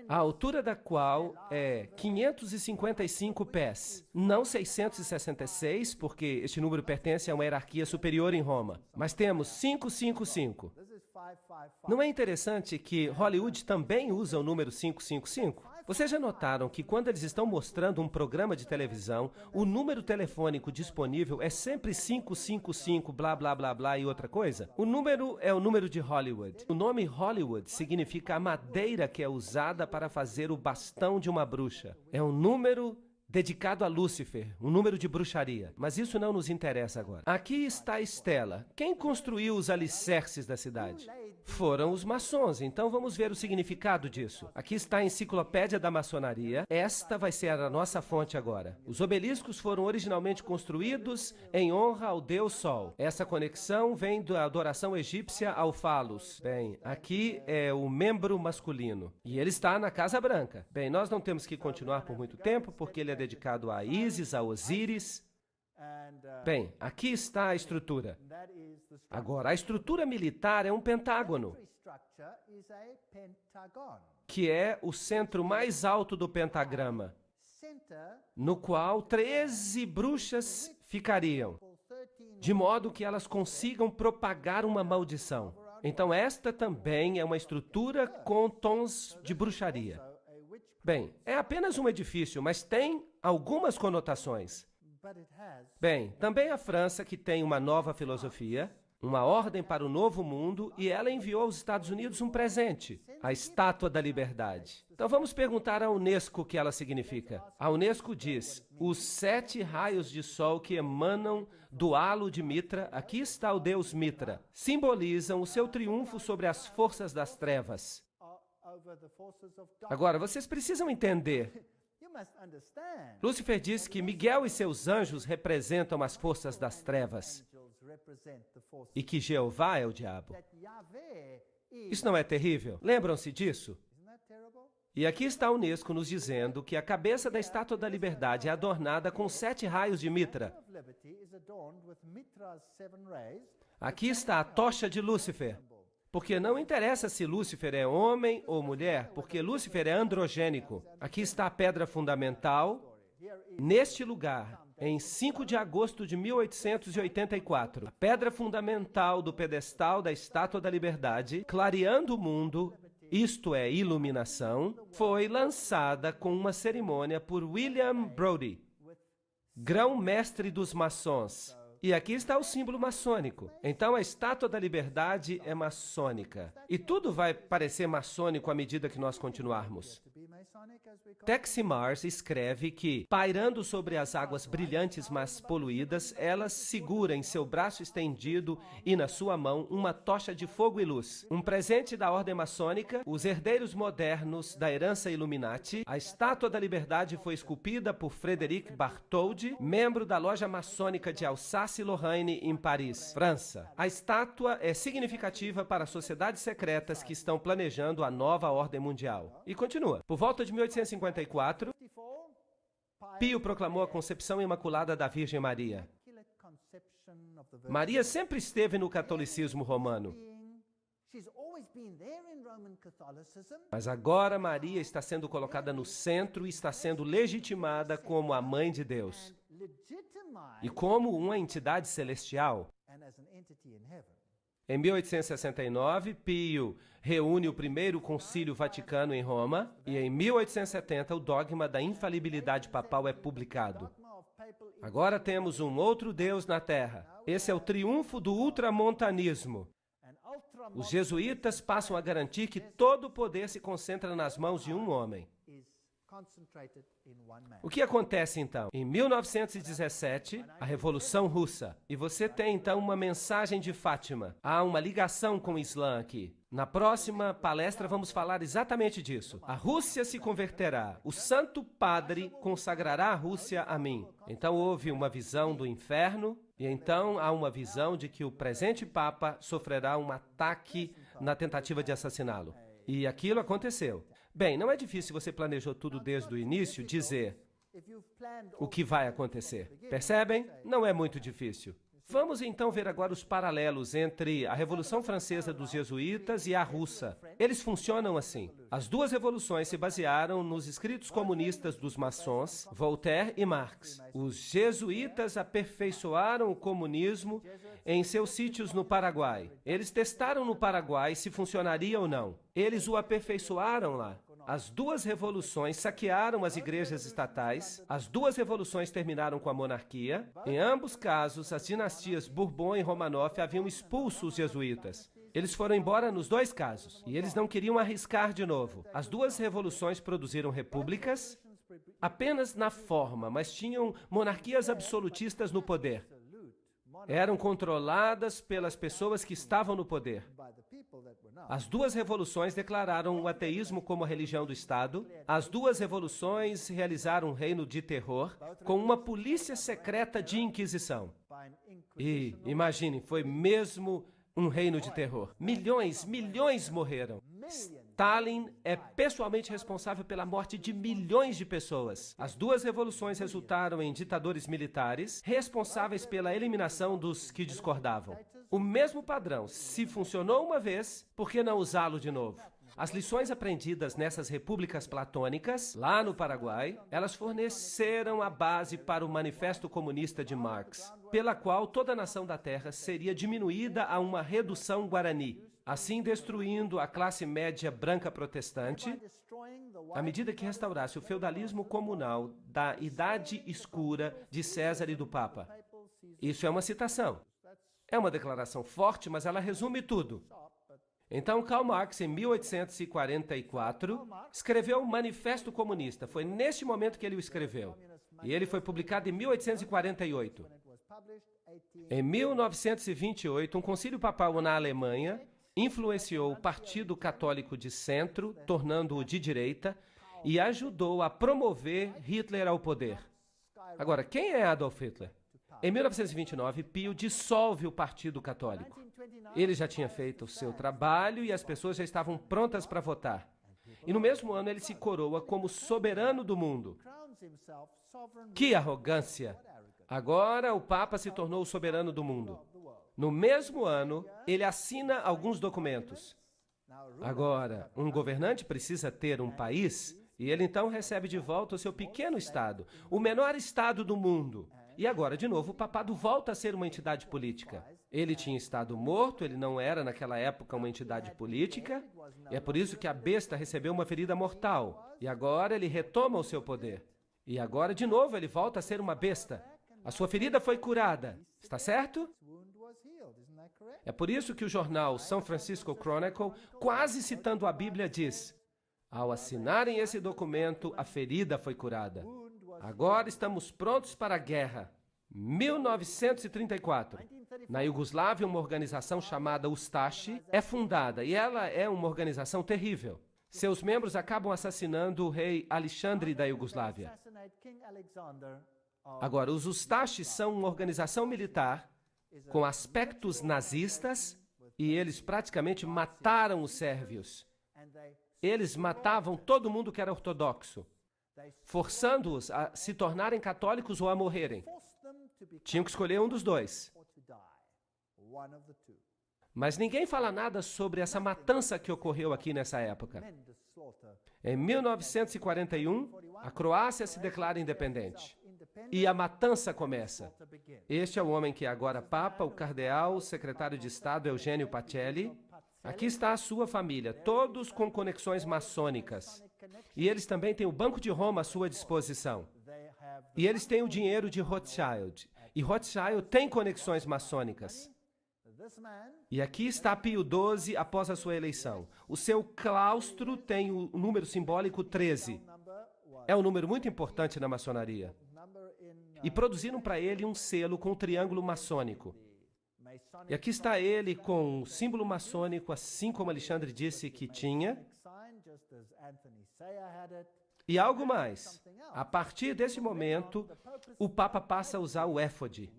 a altura da qual é 555 pés, não 666, porque este número pertence a uma hierarquia superior em Roma, mas temos 555. Não é interessante que Hollywood também usa o número 555? Vocês já notaram que quando eles estão mostrando um programa de televisão, o número telefônico disponível é sempre 555, blá, blá, blá, blá e outra coisa? O número é o número de Hollywood. O nome Hollywood significa a madeira que é usada para fazer o bastão de uma bruxa. É um número dedicado a Lúcifer, um número de bruxaria. Mas isso não nos interessa agora. Aqui está a estela. Quem construiu os alicerces da cidade? Foram os maçons, então vamos ver o significado disso. Aqui está a enciclopédia da maçonaria. Esta vai ser a nossa fonte agora. Os obeliscos foram originalmente construídos em honra ao Deus Sol. Essa conexão vem da adoração egípcia ao Falos. Bem, aqui é o membro masculino. E ele está na Casa Branca. Bem, nós não temos que continuar por muito tempo, porque ele é dedicado a Ísis, a Osíris. Bem, aqui está a estrutura. Agora, a estrutura militar é um pentágono, que é o centro mais alto do pentagrama, no qual 13 bruxas ficariam, de modo que elas consigam propagar uma maldição. Então, esta também é uma estrutura com tons de bruxaria. Bem, é apenas um edifício, mas tem algumas conotações. Bem, também a França, que tem uma nova filosofia, uma ordem para o novo mundo, e ela enviou aos Estados Unidos um presente, a Estátua da Liberdade. Então vamos perguntar à Unesco o que ela significa. A Unesco diz, os 7 raios de sol que emanam do halo de Mitra, aqui está o deus Mitra, simbolizam o seu triunfo sobre as forças das trevas. Agora, vocês precisam entender. Lúcifer diz que Miguel e seus anjos representam as forças das trevas e que Jeová é o diabo. Isso não é terrível? Lembram-se disso? E aqui está a Unesco nos dizendo que a cabeça da Estátua da Liberdade é adornada com 7 raios de mitra. Aqui está a tocha de Lúcifer. Porque não interessa se Lúcifer é homem ou mulher, porque Lúcifer é androgênico. Aqui está a pedra fundamental, neste lugar, em 5 de agosto de 1884. A pedra fundamental do pedestal da Estátua da Liberdade, clareando o mundo, isto é, iluminação, foi lançada com uma cerimônia por William Brodie, grão-mestre dos maçons. E aqui está o símbolo maçônico. Então, a Estátua da Liberdade é maçônica. E tudo vai parecer maçônico à medida que nós continuarmos. Texe Marrs escreve que, pairando sobre as águas brilhantes mas poluídas, ela segura em seu braço estendido e na sua mão uma tocha de fogo e luz. Um presente da ordem maçônica, os herdeiros modernos da herança Illuminati. A Estátua da Liberdade foi esculpida por Frédéric Bartholdi, membro da loja maçônica de Alsácia-Lorraine, em Paris, França. A estátua é significativa para as sociedades secretas que estão planejando a nova ordem mundial. E continua. Por volta de 1854, Pio proclamou a concepção imaculada da Virgem Maria. Maria sempre esteve no catolicismo romano. Mas agora Maria está sendo colocada no centro e está sendo legitimada como a Mãe de Deus e como uma entidade celestial. Em 1869, Pio reúne o primeiro Concílio Vaticano em Roma e em 1870 o dogma da infalibilidade papal é publicado. Agora temos um outro Deus na Terra. Esse é o triunfo do ultramontanismo. Os jesuítas passam a garantir que todo o poder se concentra nas mãos de um homem. O que acontece então? Em 1917, a Revolução Russa. E você tem então uma mensagem de Fátima. Há uma ligação com o Islã aqui. Na próxima palestra vamos falar exatamente disso. A Rússia se converterá. O Santo Padre consagrará a Rússia a mim. Então houve uma visão do inferno. E então há uma visão de que o presente Papa sofrerá um ataque na tentativa de assassiná-lo. E aquilo aconteceu. Bem, não é difícil, você planejou tudo desde o início, dizer o que vai acontecer. Percebem? Não é muito difícil. Vamos então ver agora os paralelos entre a Revolução Francesa dos Jesuítas e a russa. Eles funcionam assim. As duas revoluções se basearam nos escritos comunistas dos maçons, Voltaire e Marx. Os jesuítas aperfeiçoaram o comunismo em seus sítios no Paraguai. Eles testaram no Paraguai se funcionaria ou não. Eles o aperfeiçoaram lá. As duas revoluções saquearam as igrejas estatais, as duas revoluções terminaram com a monarquia. Em ambos casos, as dinastias Bourbon e Romanov haviam expulso os jesuítas. Eles foram embora nos dois casos, e eles não queriam arriscar de novo. As duas revoluções produziram repúblicas apenas na forma, mas tinham monarquias absolutistas no poder. Eram controladas pelas pessoas que estavam no poder. As duas revoluções declararam o ateísmo como a religião do Estado. As duas revoluções realizaram um reino de terror com uma polícia secreta de inquisição. E, imaginem, foi mesmo um reino de terror. Milhões morreram. Stalin é pessoalmente responsável pela morte de milhões de pessoas. As duas revoluções resultaram em ditadores militares responsáveis pela eliminação dos que discordavam. O mesmo padrão, se funcionou uma vez, por que não usá-lo de novo? As lições aprendidas nessas repúblicas platônicas, lá no Paraguai, elas forneceram a base para o Manifesto Comunista de Marx, pela qual toda a nação da Terra seria diminuída a uma redução guarani, assim destruindo a classe média branca protestante, à medida que restaurasse o feudalismo comunal da Idade Escura de César e do Papa. Isso é uma citação. É uma declaração forte, mas ela resume tudo. Então, Karl Marx, em 1844, escreveu o Manifesto Comunista. Foi neste momento que ele o escreveu. E ele foi publicado em 1848. Em 1928, um concílio papal na Alemanha influenciou o Partido Católico de Centro, tornando-o de direita, e ajudou a promover Hitler ao poder. Agora, quem é Adolf Hitler? Em 1929, Pio dissolve o Partido Católico. Ele já tinha feito o seu trabalho e as pessoas já estavam prontas para votar. E no mesmo ano ele se coroa como soberano do mundo. Que arrogância! Agora o Papa se tornou o soberano do mundo. No mesmo ano, ele assina alguns documentos. Agora, um governante precisa ter um país e ele então recebe de volta o seu pequeno estado, o menor estado do mundo. E agora, de novo, o papado volta a ser uma entidade política. Ele tinha estado morto, ele não era naquela época uma entidade política, e é por isso que a besta recebeu uma ferida mortal. E agora ele retoma o seu poder. E agora, de novo, ele volta a ser uma besta. A sua ferida foi curada. Está certo? É por isso que o jornal São Francisco Chronicle, quase citando a Bíblia, diz: ao assinarem esse documento, a ferida foi curada. Agora estamos prontos para a guerra. 1934. Na Iugoslávia, uma organização chamada Ustashi é fundada e ela é uma organização terrível. Seus membros acabam assassinando o rei Alexandre da Iugoslávia. Agora, os Ustashi são uma organização militar com aspectos nazistas e eles praticamente mataram os sérvios. Eles matavam todo mundo que era ortodoxo, forçando-os a se tornarem católicos ou a morrerem. Tinham que escolher um dos dois. Mas ninguém fala nada sobre essa matança que ocorreu aqui nessa época. Em 1941, a Croácia se declara independente. E a matança começa. Este é o homem que é agora Papa, o cardeal, o secretário de Estado Eugênio Pacelli. Aqui está a sua família, todos com conexões maçônicas. E eles também têm o Banco de Roma à sua disposição. E eles têm o dinheiro de Rothschild. E Rothschild tem conexões maçônicas. E aqui está Pio XII após a sua eleição. O seu claustro tem o número simbólico 13. É um número muito importante na maçonaria. E produziram para ele um selo com um triângulo maçônico. E aqui está ele com o símbolo maçônico, assim como Alexandre disse que tinha. E algo mais. A partir desse momento, o Papa passa a usar o éfode,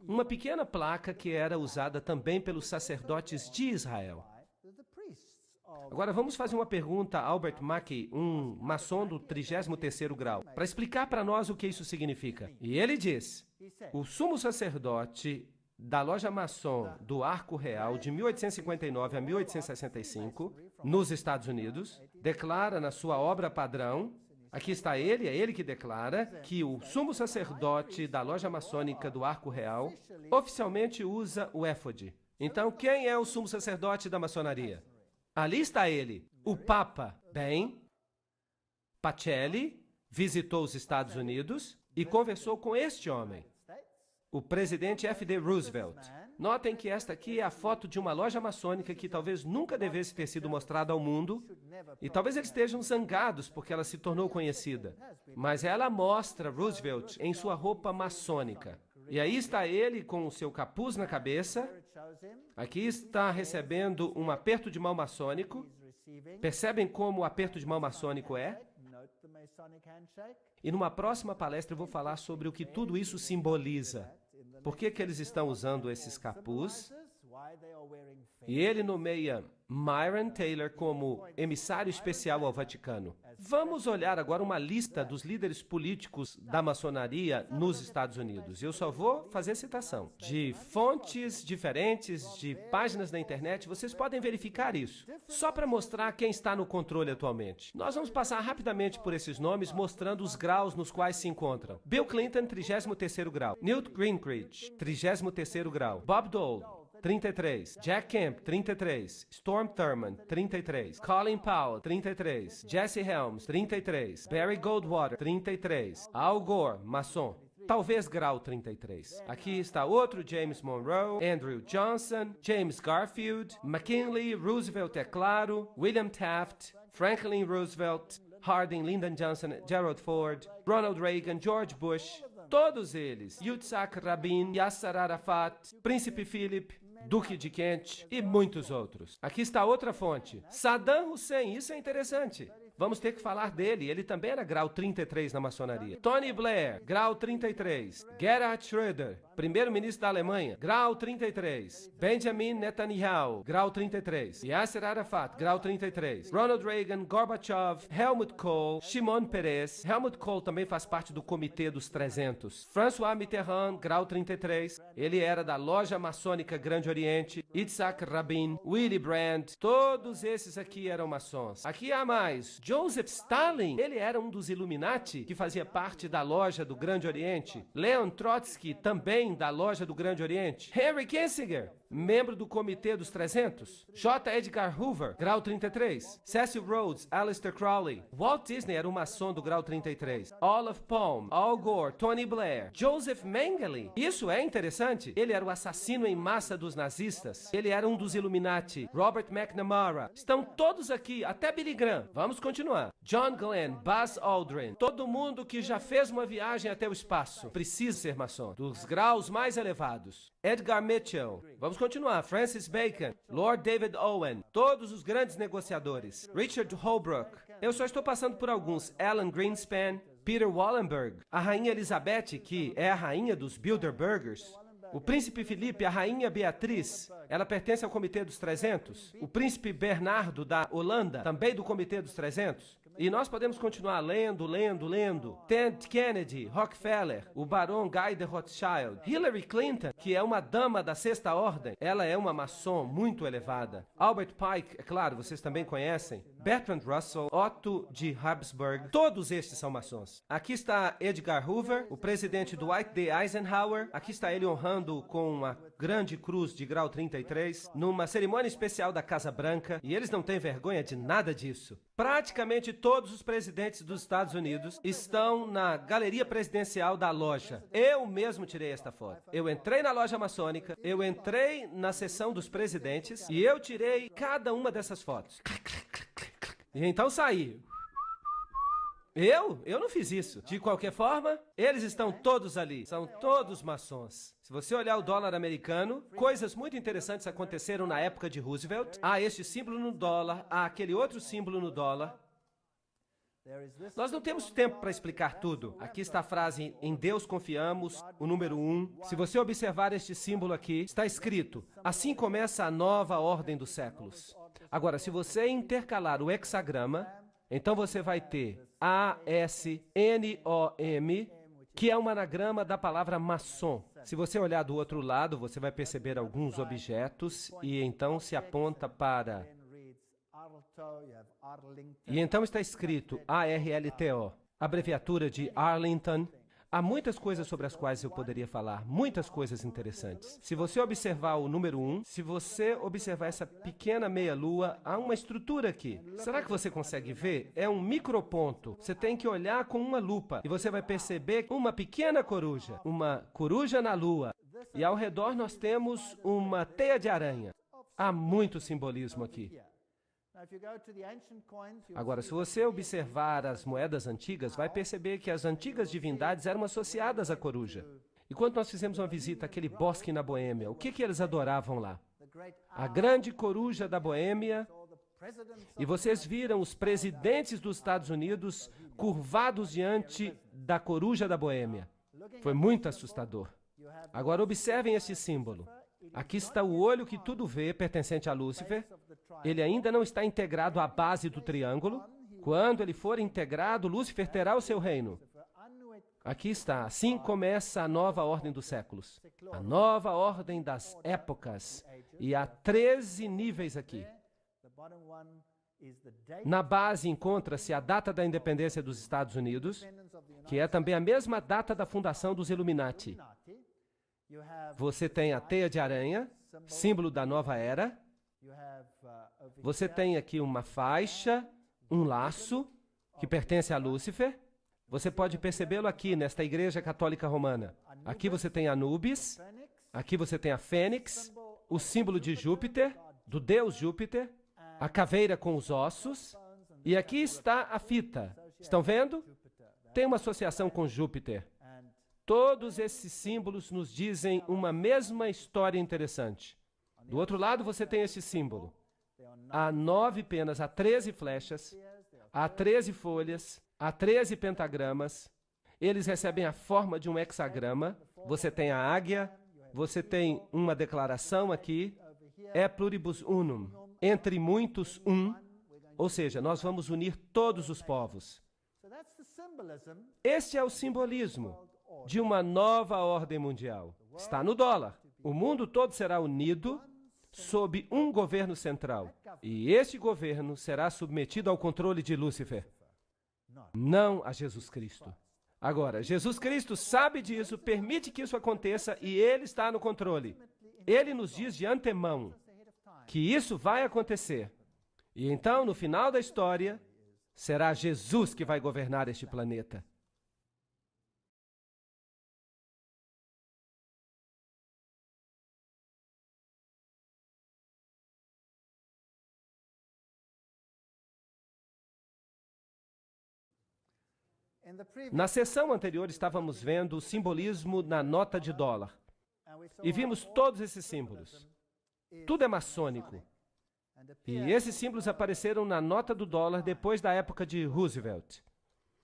uma pequena placa que era usada também pelos sacerdotes de Israel. Agora vamos fazer uma pergunta a Albert Mackey, um maçom do 33º grau, para explicar para nós o que isso significa. E ele diz: o sumo sacerdote da loja maçom do Arco Real de 1859 a 1865, nos Estados Unidos, declara na sua obra padrão, aqui está ele, é ele que declara, que o sumo sacerdote da loja maçônica do Arco Real oficialmente usa o éfode. Então, quem é o sumo sacerdote da maçonaria? Ali está ele, o Papa. Bem, Pacelli visitou os Estados Unidos e conversou com este homem, o presidente F.D. Roosevelt. Notem que esta aqui é a foto de uma loja maçônica que talvez nunca devesse ter sido mostrada ao mundo, e talvez eles estejam zangados porque ela se tornou conhecida. Mas ela mostra Roosevelt em sua roupa maçônica. E aí está ele com o seu capuz na cabeça. Aqui está recebendo um aperto de mão maçônico. Percebem como o aperto de mão maçônico é? E numa próxima palestra eu vou falar sobre o que tudo isso simboliza. Por que eles estão usando esses capuz? E ele nomeia Myron Taylor como emissário especial ao Vaticano. Vamos olhar agora uma lista dos líderes políticos da maçonaria nos Estados Unidos. Eu só vou fazer citação de fontes diferentes, de páginas da internet. Vocês podem verificar isso, só para mostrar quem está no controle atualmente. Nós vamos passar rapidamente por esses nomes, mostrando os graus nos quais se encontram. Bill Clinton, 33º grau. Newt Gingrich, 33º grau. Bob Dole, 33. Jack Kemp, 33. Storm Thurmond, 33. Colin Powell, 33. Jesse Helms, 33. Barry Goldwater, 33. Al Gore, maçom, talvez grau 33. Aqui está outro James Monroe, Andrew Johnson, James Garfield, McKinley, Roosevelt, é claro, William Taft, Franklin Roosevelt, Harding, Lyndon Johnson, Gerald Ford, Ronald Reagan, George Bush, todos eles, Yitzhak Rabin, Yasser Arafat, Príncipe Philip, Duque de Kent e muitos outros. Aqui está outra fonte. Saddam Hussein, isso é interessante. Vamos ter que falar dele, ele também era grau 33 na maçonaria. Tony Blair, grau 33. Gerhard Schröder, primeiro-ministro da Alemanha, grau 33. Benjamin Netanyahu, grau 33. Yasser Arafat, grau 33. Ronald Reagan, Gorbachev, Helmut Kohl, Shimon Peres. Helmut Kohl também faz parte do Comitê dos 300. François Mitterrand, grau 33. Ele era da Loja Maçônica Grande Oriente. Yitzhak Rabin, Willy Brandt, todos esses aqui eram maçons. Aqui há mais. Joseph Stalin, ele era um dos Illuminati, que fazia parte da Loja do Grande Oriente. Leon Trotsky, também da Loja do Grande Oriente. Henry Kissinger, membro do Comitê dos 300. J. Edgar Hoover, grau 33. Cecil Rhodes, Aleister Crowley. Walt Disney era um maçom do grau 33. Olaf Palme, Al Gore, Tony Blair. Joseph Mengele, isso é interessante. Ele era o assassino em massa dos nazistas. Ele era um dos Illuminati. Robert McNamara. Estão todos aqui, até Billy Graham. Vamos continuar. John Glenn, Buzz Aldrin. Todo mundo que já fez uma viagem até o espaço precisa ser maçom, dos graus mais elevados. Edgar Mitchell. Vamos continuar. Francis Bacon, Lord David Owen, todos os grandes negociadores. Richard Holbrooke. Eu só estou passando por alguns. Alan Greenspan, Peter Wallenberg, a rainha Elizabeth, que é a rainha dos Bilderbergers. O príncipe Felipe, a rainha Beatriz, ela pertence ao Comitê dos 300. O príncipe Bernardo da Holanda, também do Comitê dos 300. E nós podemos continuar lendo. Ted Kennedy, Rockefeller, o Barão Guy de Rothschild. Hillary Clinton, que é uma dama da Sexta Ordem, ela é uma maçom muito elevada. Albert Pike, é claro, vocês também conhecem. Bertrand Russell, Otto de Habsburg, todos estes são maçons. Aqui está Edgar Hoover, o presidente Dwight D. Eisenhower. Aqui está ele honrando com uma grande cruz de grau 33, numa cerimônia especial da Casa Branca, e eles não têm vergonha de nada disso. Praticamente todos os presidentes dos Estados Unidos estão na galeria presidencial da loja. Eu mesmo tirei esta foto. Eu entrei na loja maçônica, eu entrei na sessão dos presidentes e eu tirei cada uma dessas fotos. E então saí. Eu não fiz isso. De qualquer forma, eles estão todos ali. São todos maçons. Se você olhar o dólar americano, coisas muito interessantes aconteceram na época de Roosevelt. Há este símbolo no dólar, há aquele outro símbolo no dólar. Nós não temos tempo para explicar tudo. Aqui está a frase, em Deus confiamos, o número 1. Se você observar este símbolo aqui, está escrito, assim começa a nova ordem dos séculos. Agora, se você intercalar o hexagrama, então você vai ter ASNOM, que é um anagrama da palavra maçom. Se você olhar do outro lado, você vai perceber alguns objetos e então se aponta para... E então está escrito ARLTO, abreviatura de Arlington. Há muitas coisas sobre as quais eu poderia falar, muitas coisas interessantes. Se você observar o número 1, se você observar essa pequena meia-lua, há uma estrutura aqui. Será que você consegue ver? É um microponto. Você tem que olhar com uma lupa e você vai perceber uma pequena coruja, uma coruja na lua. E ao redor nós temos uma teia de aranha. Há muito simbolismo aqui. Agora, se você observar as moedas antigas, vai perceber que as antigas divindades eram associadas à coruja. E quando nós fizemos uma visita àquele bosque na Boêmia, o que eles adoravam lá? A grande coruja da Boêmia. E vocês viram os presidentes dos Estados Unidos curvados diante da coruja da Boêmia. Foi muito assustador. Agora, observem esse símbolo. Aqui está o olho que tudo vê, pertencente a Lúcifer. Ele ainda não está integrado à base do triângulo. Quando ele for integrado, Lúcifer terá o seu reino. Aqui está. Assim começa a nova ordem dos séculos. A nova ordem das épocas. E há 13 níveis aqui. Na base encontra-se a data da independência dos Estados Unidos, que é também a mesma data da fundação dos Illuminati. Você tem a teia de aranha, símbolo da nova era. Você tem aqui uma faixa, um laço, que pertence a Lúcifer. Você pode percebê-lo aqui, nesta igreja católica romana. Aqui você tem Anubis, aqui você tem a Fênix, o símbolo de Júpiter, do deus Júpiter, a caveira com os ossos, e aqui está a fita. Estão vendo? Tem uma associação com Júpiter. Todos esses símbolos nos dizem uma mesma história interessante. Do outro lado, você tem este símbolo. Há 9 penas, há 13 flechas, há 13 folhas, há 13 pentagramas. Eles recebem a forma de um hexagrama. Você tem a águia, você tem uma declaração aqui, é pluribus unum, entre muitos um, ou seja, nós vamos unir todos os povos. Este é o simbolismo de uma nova ordem mundial. Está no dólar. O mundo todo será unido sob um governo central. E este governo será submetido ao controle de Lúcifer, não a Jesus Cristo. Agora, Jesus Cristo sabe disso, permite que isso aconteça e Ele está no controle. Ele nos diz de antemão que isso vai acontecer. E então, no final da história, será Jesus que vai governar este planeta. Na sessão anterior, estávamos vendo o simbolismo na nota de dólar. E vimos todos esses símbolos. Tudo é maçônico. E esses símbolos apareceram na nota do dólar depois da época de Roosevelt.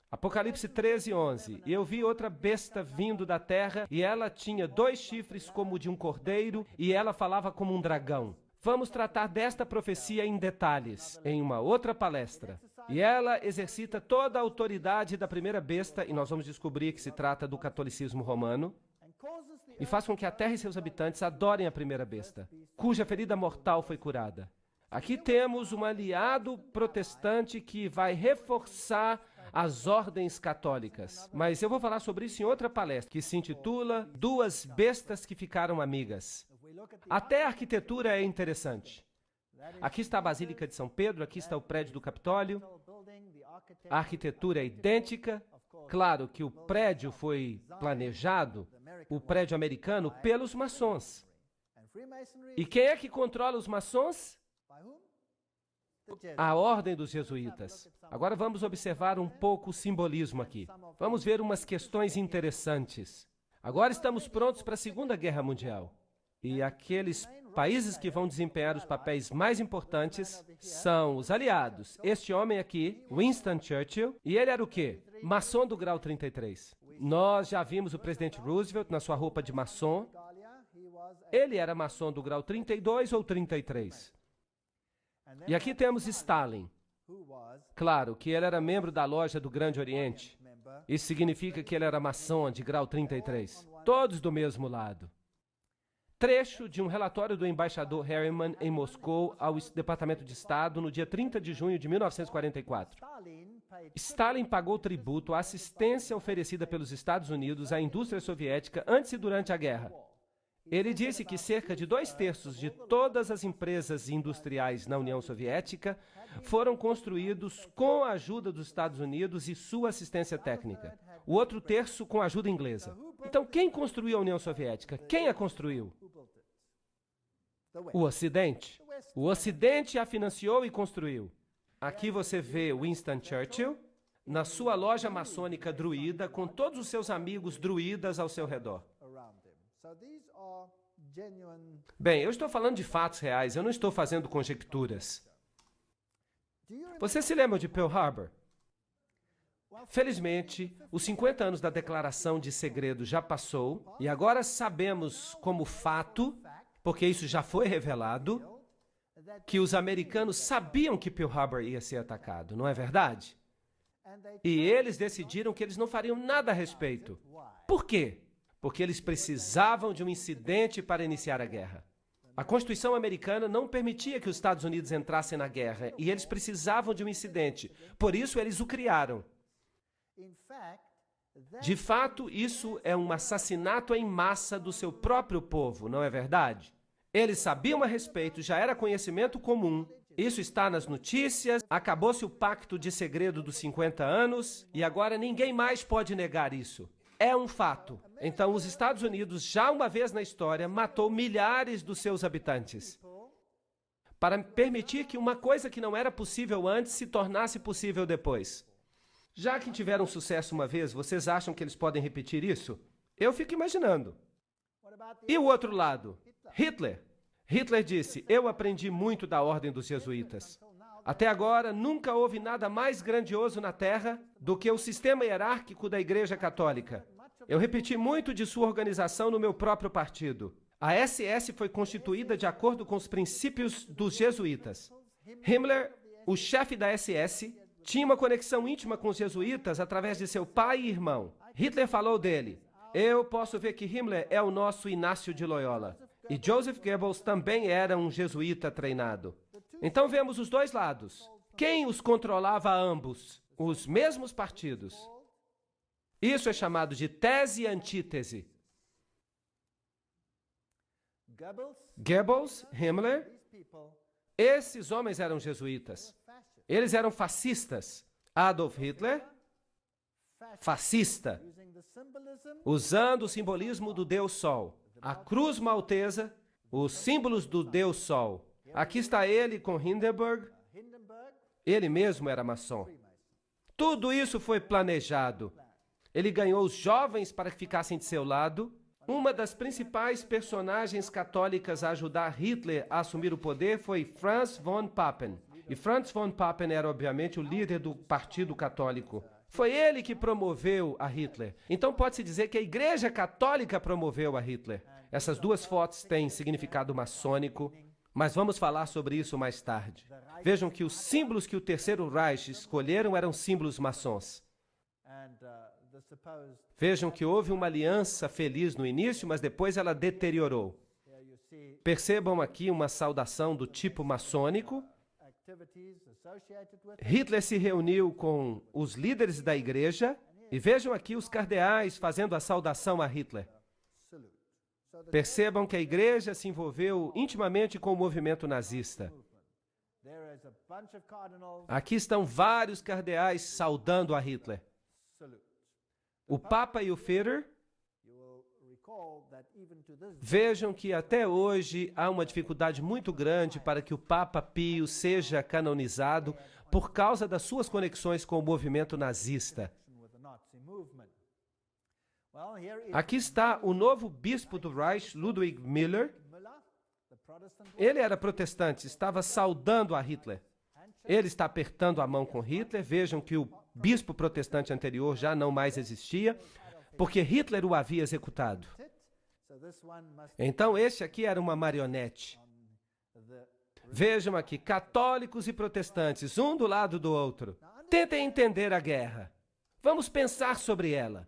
Apocalipse 13:11. E eu vi outra besta vindo da terra, e ela tinha 2 chifres como de um cordeiro, e ela falava como um dragão. Vamos tratar desta profecia em detalhes, em uma outra palestra. E ela exercita toda a autoridade da primeira besta, e nós vamos descobrir que se trata do catolicismo romano, e faz com que a terra e seus habitantes adorem a primeira besta, cuja ferida mortal foi curada. Aqui temos um aliado protestante que vai reforçar as ordens católicas. Mas eu vou falar sobre isso em outra palestra, que se intitula Duas Bestas que Ficaram Amigas. Até a arquitetura é interessante. Aqui está a Basílica de São Pedro, aqui está o prédio do Capitólio. A arquitetura é idêntica. Claro que o prédio foi planejado, o prédio americano, pelos maçons. E quem é que controla os maçons? A ordem dos jesuítas. Agora vamos observar um pouco o simbolismo aqui. Vamos ver umas questões interessantes. Agora estamos prontos para a Segunda Guerra Mundial. E aqueles países que vão desempenhar os papéis mais importantes são os aliados. Este homem aqui, Winston Churchill, e ele era o quê? Maçom do grau 33. Nós já vimos o presidente Roosevelt na sua roupa de maçom. Ele era maçom do grau 32 ou 33. E aqui temos Stalin. Claro que ele era membro da loja do Grande Oriente. Isso significa que ele era maçom de grau 33. Todos do mesmo lado. Trecho de um relatório do embaixador Harriman em Moscou ao Departamento de Estado no dia 30 de junho de 1944. Stalin pagou tributo à assistência oferecida pelos Estados Unidos à indústria soviética antes e durante a guerra. Ele disse que cerca de 2/3 de todas as empresas industriais na União Soviética foram construídos com a ajuda dos Estados Unidos e sua assistência técnica. O outro terço com a ajuda inglesa. Então, quem construiu a União Soviética? Quem a construiu? O Ocidente. O Ocidente a financiou e construiu. Aqui você vê Winston Churchill na sua loja maçônica druida, com todos os seus amigos druidas ao seu redor. Bem, eu estou falando de fatos reais, eu não estou fazendo conjecturas. Você se lembra de Pearl Harbor? Felizmente, os 50 anos da declaração de segredo já passou, e agora sabemos como fato, porque isso já foi revelado, que os americanos sabiam que Pearl Harbor ia ser atacado, não é verdade? E eles decidiram que eles não fariam nada a respeito. Por quê? Porque eles precisavam de um incidente para iniciar a guerra. A Constituição americana não permitia que os Estados Unidos entrassem na guerra, e eles precisavam de um incidente. Por isso, eles o criaram. De fato, isso é um assassinato em massa do seu próprio povo, não é verdade? Eles sabiam a respeito, já era conhecimento comum. Isso está nas notícias, acabou-se o pacto de segredo dos 50 anos, e agora ninguém mais pode negar isso. É um fato. Então, os Estados Unidos, já uma vez na história, matou milhares dos seus habitantes para permitir que uma coisa que não era possível antes se tornasse possível depois. Já que tiveram sucesso uma vez, vocês acham que eles podem repetir isso? Eu fico imaginando. E o outro lado? Hitler. Hitler disse: eu aprendi muito da ordem dos jesuítas. Até agora, nunca houve nada mais grandioso na Terra do que o sistema hierárquico da Igreja Católica. Eu repeti muito de sua organização no meu próprio partido. A SS foi constituída de acordo com os princípios dos jesuítas. Himmler, o chefe da SS, tinha uma conexão íntima com os jesuítas através de seu pai e irmão. Hitler falou dele: eu posso ver que Himmler é o nosso Inácio de Loyola. E Joseph Goebbels também era um jesuíta treinado. Então vemos os dois lados. Quem os controlava ambos? Os mesmos partidos. Isso é chamado de tese e antítese. Goebbels, Himmler, esses homens eram jesuítas. Eles eram fascistas. Adolf Hitler, fascista, usando o simbolismo do Deus Sol. A cruz maltesa, os símbolos do Deus Sol. Aqui está ele com Hindenburg. Ele mesmo era maçom. Tudo isso foi planejado. Ele ganhou os jovens para que ficassem de seu lado. Uma das principais personagens católicas a ajudar Hitler a assumir o poder foi Franz von Papen. E Franz von Papen era, obviamente, o líder do Partido Católico. Foi ele que promoveu a Hitler. Então pode-se dizer que a Igreja Católica promoveu a Hitler. Essas duas fotos têm significado maçônico, mas vamos falar sobre isso mais tarde. Vejam que os símbolos que o Terceiro Reich escolheram eram símbolos maçons. Vejam que houve uma aliança feliz no início, mas depois ela deteriorou. Percebam aqui uma saudação do tipo maçônico. Hitler se reuniu com os líderes da igreja e vejam aqui os cardeais fazendo a saudação a Hitler. Percebam que a igreja se envolveu intimamente com o movimento nazista. Aqui estão vários cardeais saudando a Hitler. O Papa e o Führer. Vejam que até hoje há uma dificuldade muito grande para que o Papa Pio seja canonizado por causa das suas conexões com o movimento nazista. Aqui está o novo bispo do Reich, Ludwig Müller. Ele era protestante, estava saudando a Hitler. Ele está apertando a mão com Hitler. Vejam que o bispo protestante anterior já não mais existia, porque Hitler o havia executado. Então, este aqui era uma marionete. Vejam aqui, católicos e protestantes, um do lado do outro. Tentem entender a guerra. Vamos pensar sobre ela.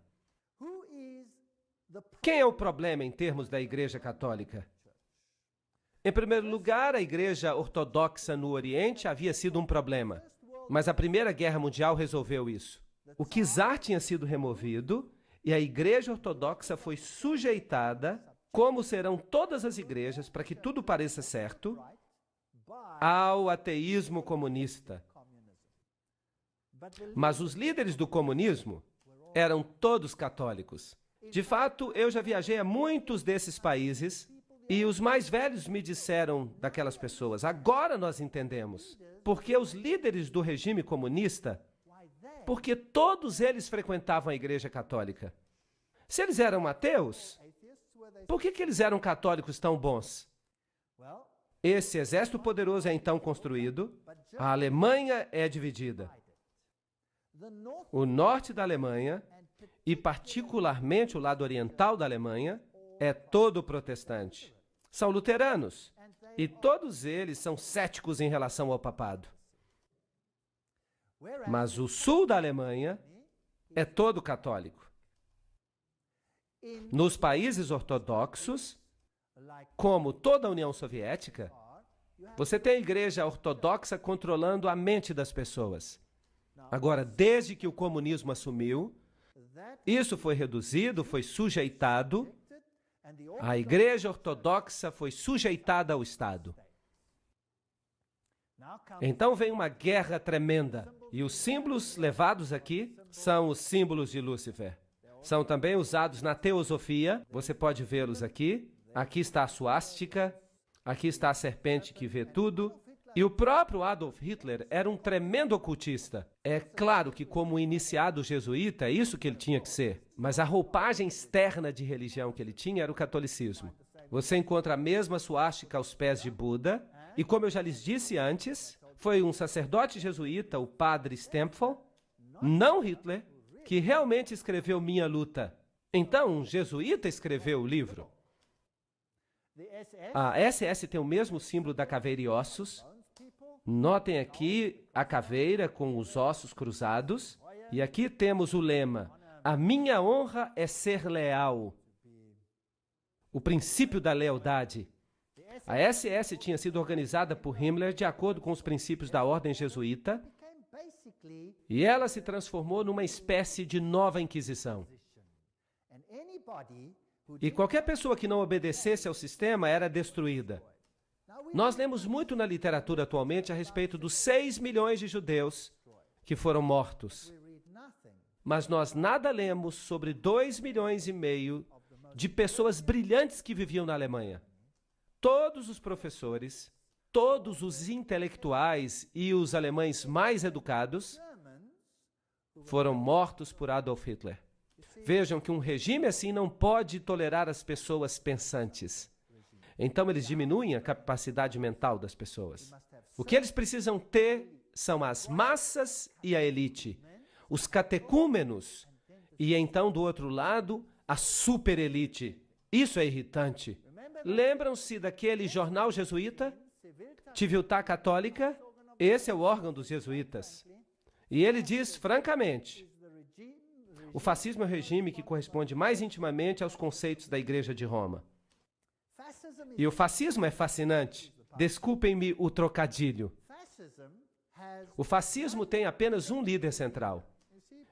Quem é o problema em termos da Igreja Católica? Em primeiro lugar, a Igreja Ortodoxa no Oriente havia sido um problema, mas a Primeira Guerra Mundial resolveu isso. O czar tinha sido removido e a Igreja Ortodoxa foi sujeitada, como serão todas as igrejas, para que tudo pareça certo, ao ateísmo comunista. Mas os líderes do comunismo eram todos católicos. De fato, eu já viajei a muitos desses países e os mais velhos me disseram daquelas pessoas: agora nós entendemos. Porque os líderes do regime comunista, porque todos eles frequentavam a Igreja Católica. Se eles eram ateus, por que eles eram católicos tão bons? Esse exército poderoso é então construído, a Alemanha é dividida. O norte da Alemanha, e particularmente o lado oriental da Alemanha, é todo protestante. São luteranos, e todos eles são céticos em relação ao papado. Mas o sul da Alemanha é todo católico. Nos países ortodoxos, como toda a União Soviética, você tem a igreja ortodoxa controlando a mente das pessoas. Agora, desde que o comunismo assumiu, isso foi reduzido, foi sujeitado. A igreja ortodoxa foi sujeitada ao Estado. Então vem uma guerra tremenda. E os símbolos levados aqui são os símbolos de Lúcifer. São também usados na teosofia. Você pode vê-los aqui. Aqui está a suástica. Aqui está a serpente que vê tudo. E o próprio Adolf Hitler era um tremendo ocultista. É claro que, como iniciado jesuíta, é isso que ele tinha que ser. Mas a roupagem externa de religião que ele tinha era o catolicismo. Você encontra a mesma suástica aos pés de Buda. E como eu já lhes disse antes, foi um sacerdote jesuíta, o padre Stempfel, não Hitler, que realmente escreveu Minha Luta. Então, um jesuíta escreveu o livro. A SS tem o mesmo símbolo da caveira e ossos. Notem aqui a caveira com os ossos cruzados. E aqui temos o lema: a minha honra é ser leal. O princípio da lealdade. A SS tinha sido organizada por Himmler de acordo com os princípios da ordem jesuíta e ela se transformou numa espécie de nova Inquisição. E qualquer pessoa que não obedecesse ao sistema era destruída. Nós lemos muito na literatura atualmente a respeito dos 6 milhões de judeus que foram mortos. Mas nós nada lemos sobre 2,5 milhões de pessoas brilhantes que viviam na Alemanha. Todos os professores, todos os intelectuais e os alemães mais educados foram mortos por Adolf Hitler. Vejam que um regime assim não pode tolerar as pessoas pensantes. Então eles diminuem a capacidade mental das pessoas. O que eles precisam ter são as massas e a elite, os catecúmenos e então, do outro lado, a superelite. Isso é irritante. Lembram-se daquele jornal jesuíta? Civiltà Católica? Esse é o órgão dos jesuítas. E ele diz, francamente, o fascismo é o regime que corresponde mais intimamente aos conceitos da Igreja de Roma. E o fascismo é fascinante. Desculpem-me o trocadilho. O fascismo tem apenas um líder central.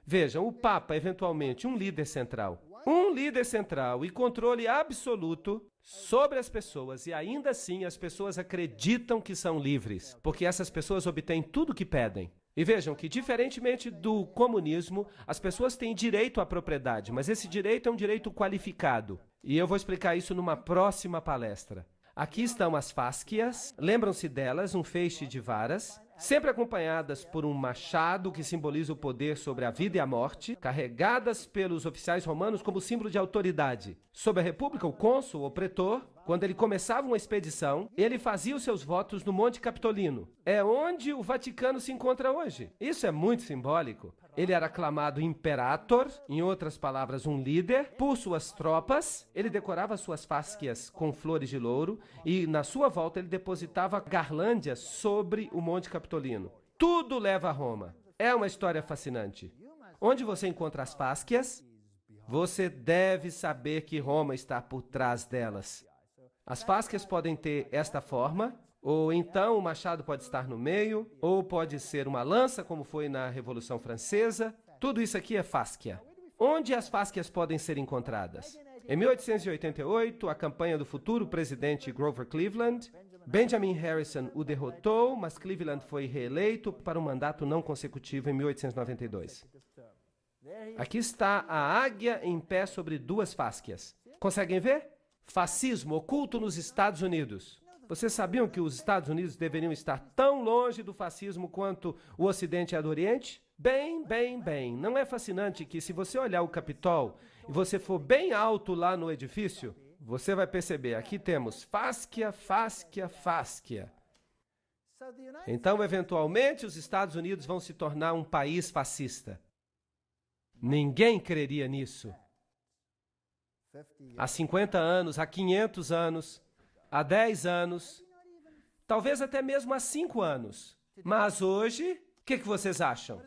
Vejam, o Papa, eventualmente, um líder central. Um líder central e controle absoluto sobre as pessoas, e ainda assim as pessoas acreditam que são livres, porque essas pessoas obtêm tudo o que pedem. E vejam que, diferentemente do comunismo, as pessoas têm direito à propriedade, mas esse direito é um direito qualificado. E eu vou explicar isso numa próxima palestra. Aqui estão as fáscias, lembram-se delas, um feixe de varas, sempre acompanhadas por um machado que simboliza o poder sobre a vida e a morte, carregadas pelos oficiais romanos como símbolo de autoridade. Sob a República, o cônsul ou pretor, quando ele começava uma expedição, ele fazia os seus votos no Monte Capitolino. É onde o Vaticano se encontra hoje. Isso é muito simbólico. Ele era aclamado imperator, em outras palavras, um líder, por suas tropas. Ele decorava suas fáscias com flores de louro e, na sua volta, ele depositava garlândias sobre o Monte Capitolino. Tudo leva a Roma. É uma história fascinante. Onde você encontra as fáscias, você deve saber que Roma está por trás delas. As fáscias podem ter esta forma, ou então o machado pode estar no meio, ou pode ser uma lança, como foi na Revolução Francesa. Tudo isso aqui é fáscia. Onde as fáscias podem ser encontradas? Em 1888, a campanha do futuro presidente Grover Cleveland, Benjamin Harrison o derrotou, mas Cleveland foi reeleito para um mandato não consecutivo em 1892. Aqui está a águia em pé sobre 2 fáscias. Conseguem ver? Fascismo oculto nos Estados Unidos. Vocês sabiam que os Estados Unidos deveriam estar tão longe do fascismo quanto o Ocidente é do Oriente? Bem. Não é fascinante que, se você olhar o Capitol e você for bem alto lá no edifício, você vai perceber, aqui temos fáscia. Então, eventualmente, os Estados Unidos vão se tornar um país fascista. Ninguém creria nisso. Há 50 anos, há 500 anos, há 10 anos, talvez até mesmo há 5 anos. Mas hoje, o que vocês acham?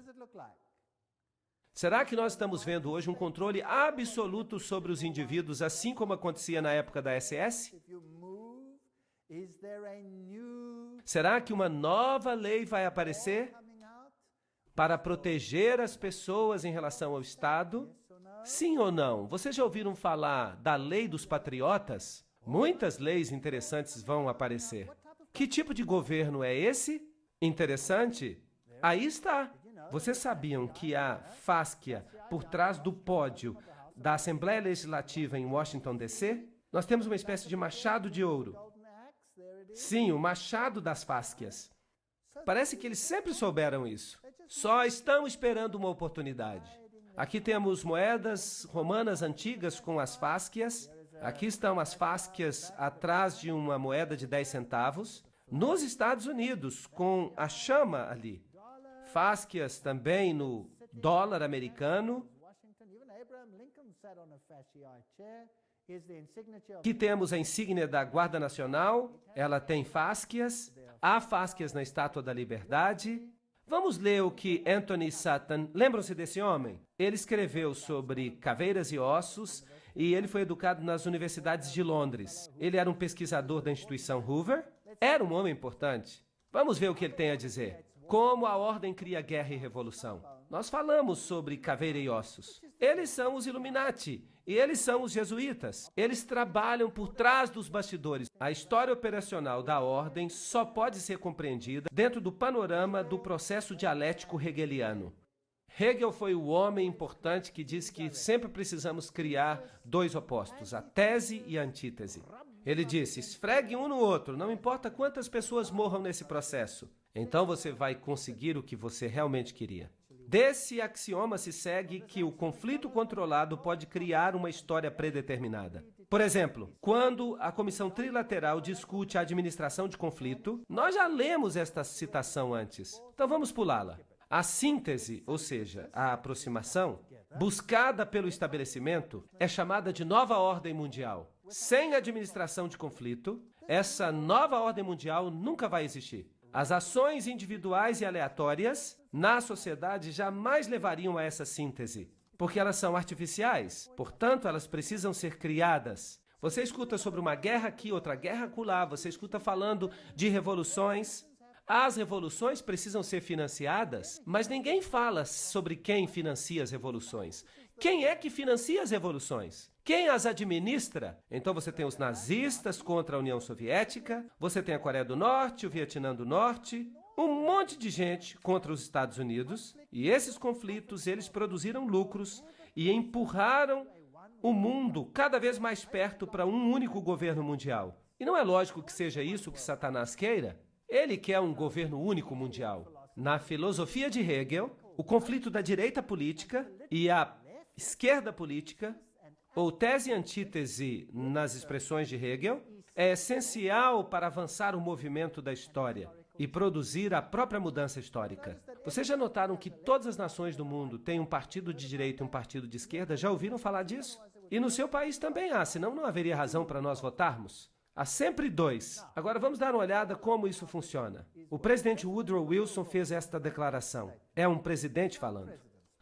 Será que nós estamos vendo hoje um controle absoluto sobre os indivíduos, assim como acontecia na época da SS? Será que uma nova lei vai aparecer para proteger as pessoas em relação ao Estado? Sim ou não? Vocês já ouviram falar da lei dos patriotas? Muitas leis interessantes vão aparecer. Que tipo de governo é esse? Interessante? Aí está. Vocês sabiam que a fáscia por trás do pódio da Assembleia Legislativa em Washington, D.C.? Nós temos uma espécie de machado de ouro. Sim, o machado das fáscias. Parece que eles sempre souberam isso. Só estão esperando uma oportunidade. Aqui temos moedas romanas antigas com as fáscias. Aqui estão as fáscias atrás de uma moeda de 10 centavos. Nos Estados Unidos, com a chama ali. Fáscias também no dólar americano. Aqui temos a insígnia da Guarda Nacional. Ela tem fáscias. Há fáscias na Estátua da Liberdade. Vamos ler o que Anthony Sutton... Lembram-se desse homem? Ele escreveu sobre caveiras e ossos e ele foi educado nas universidades de Londres. Ele era um pesquisador da instituição Hoover. Era um homem importante. Vamos ver o que ele tem a dizer. Como a ordem cria guerra e revolução. Nós falamos sobre caveira e ossos. Eles são os Illuminati e eles são os jesuítas. Eles trabalham por trás dos bastidores. A história operacional da ordem só pode ser compreendida dentro do panorama do processo dialético hegeliano. Hegel foi o homem importante que disse que sempre precisamos criar dois opostos, a tese e a antítese. Ele disse, esfregue um no outro, não importa quantas pessoas morram nesse processo. Então você vai conseguir o que você realmente queria. Desse axioma se segue que o conflito controlado pode criar uma história predeterminada. Por exemplo, quando a Comissão Trilateral discute a administração de conflito, nós já lemos esta citação antes, então vamos pulá-la. A síntese, ou seja, a aproximação, buscada pelo estabelecimento, é chamada de nova ordem mundial. Sem administração de conflito, essa nova ordem mundial nunca vai existir. As ações individuais e aleatórias na sociedade jamais levariam a essa síntese, porque elas são artificiais, portanto, elas precisam ser criadas. Você escuta sobre uma guerra aqui, outra guerra acolá, você escuta falando de revoluções. As revoluções precisam ser financiadas, mas ninguém fala sobre quem financia as revoluções. Quem é que financia as revoluções? Quem as administra? Então você tem os nazistas contra a União Soviética, você tem a Coreia do Norte, o Vietnã do Norte, um monte de gente contra os Estados Unidos, e esses conflitos, eles produziram lucros e empurraram o mundo cada vez mais perto para um único governo mundial. E não é lógico que seja isso que Satanás queira. Ele quer um governo único mundial. Na filosofia de Hegel, o conflito da direita política e a esquerda política, ou tese e antítese nas expressões de Hegel, é essencial para avançar o movimento da história e produzir a própria mudança histórica. Vocês já notaram que todas as nações do mundo têm um partido de direita e um partido de esquerda? Já ouviram falar disso? E no seu país também há, senão não haveria razão para nós votarmos. Há sempre dois. Agora vamos dar uma olhada como isso funciona. O presidente Woodrow Wilson fez esta declaração. É um presidente falando.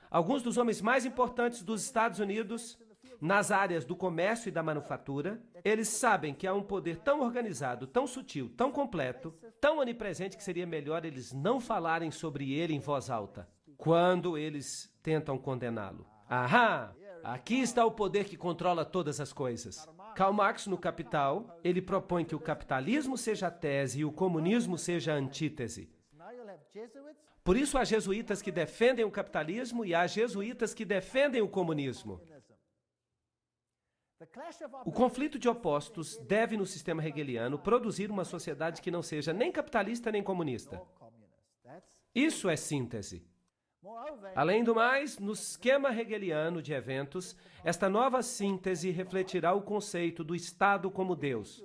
Alguns dos homens mais importantes dos Estados Unidos, nas áreas do comércio e da manufatura, eles sabem que há um poder tão organizado, tão sutil, tão completo, tão onipresente que seria melhor eles não falarem sobre ele em voz alta, quando eles tentam condená-lo. Ahá! Aqui está o poder que controla todas as coisas. Karl Marx, no Capital, ele propõe que o capitalismo seja a tese e o comunismo seja a antítese. Por isso, há jesuítas que defendem o capitalismo e há jesuítas que defendem o comunismo. O conflito de opostos deve, no sistema hegeliano, produzir uma sociedade que não seja nem capitalista nem comunista. Isso é síntese. Além do mais, no esquema hegeliano de eventos, esta nova síntese refletirá o conceito do Estado como Deus.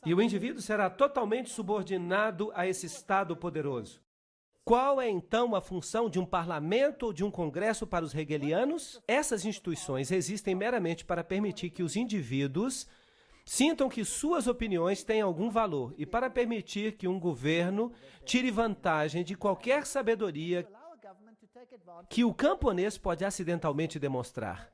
E o indivíduo será totalmente subordinado a esse Estado poderoso. Qual é, então, a função de um parlamento ou de um congresso para os hegelianos? Essas instituições existem meramente para permitir que os indivíduos sintam que suas opiniões têm algum valor e para permitir que um governo tire vantagem de qualquer sabedoria que o camponês pode acidentalmente demonstrar.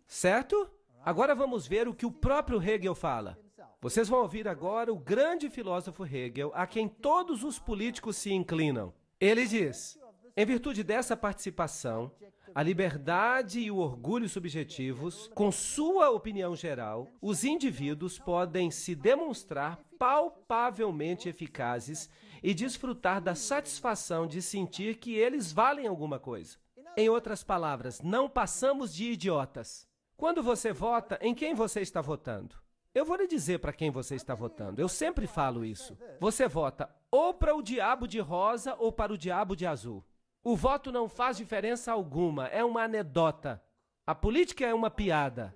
Certo? Agora vamos ver o que o próprio Hegel fala. Vocês vão ouvir agora o grande filósofo Hegel, a quem todos os políticos se inclinam. Ele diz, em virtude dessa participação, a liberdade e o orgulho subjetivos, com sua opinião geral, os indivíduos podem se demonstrar palpavelmente eficazes e desfrutar da satisfação de sentir que eles valem alguma coisa. Em outras palavras, não passamos de idiotas. Quando você vota, em quem você está votando? Eu vou lhe dizer para quem você está votando. Eu sempre falo isso. Você vota ou para o diabo de rosa ou para o diabo de azul. O voto não faz diferença alguma, é uma anedota. A política é uma piada.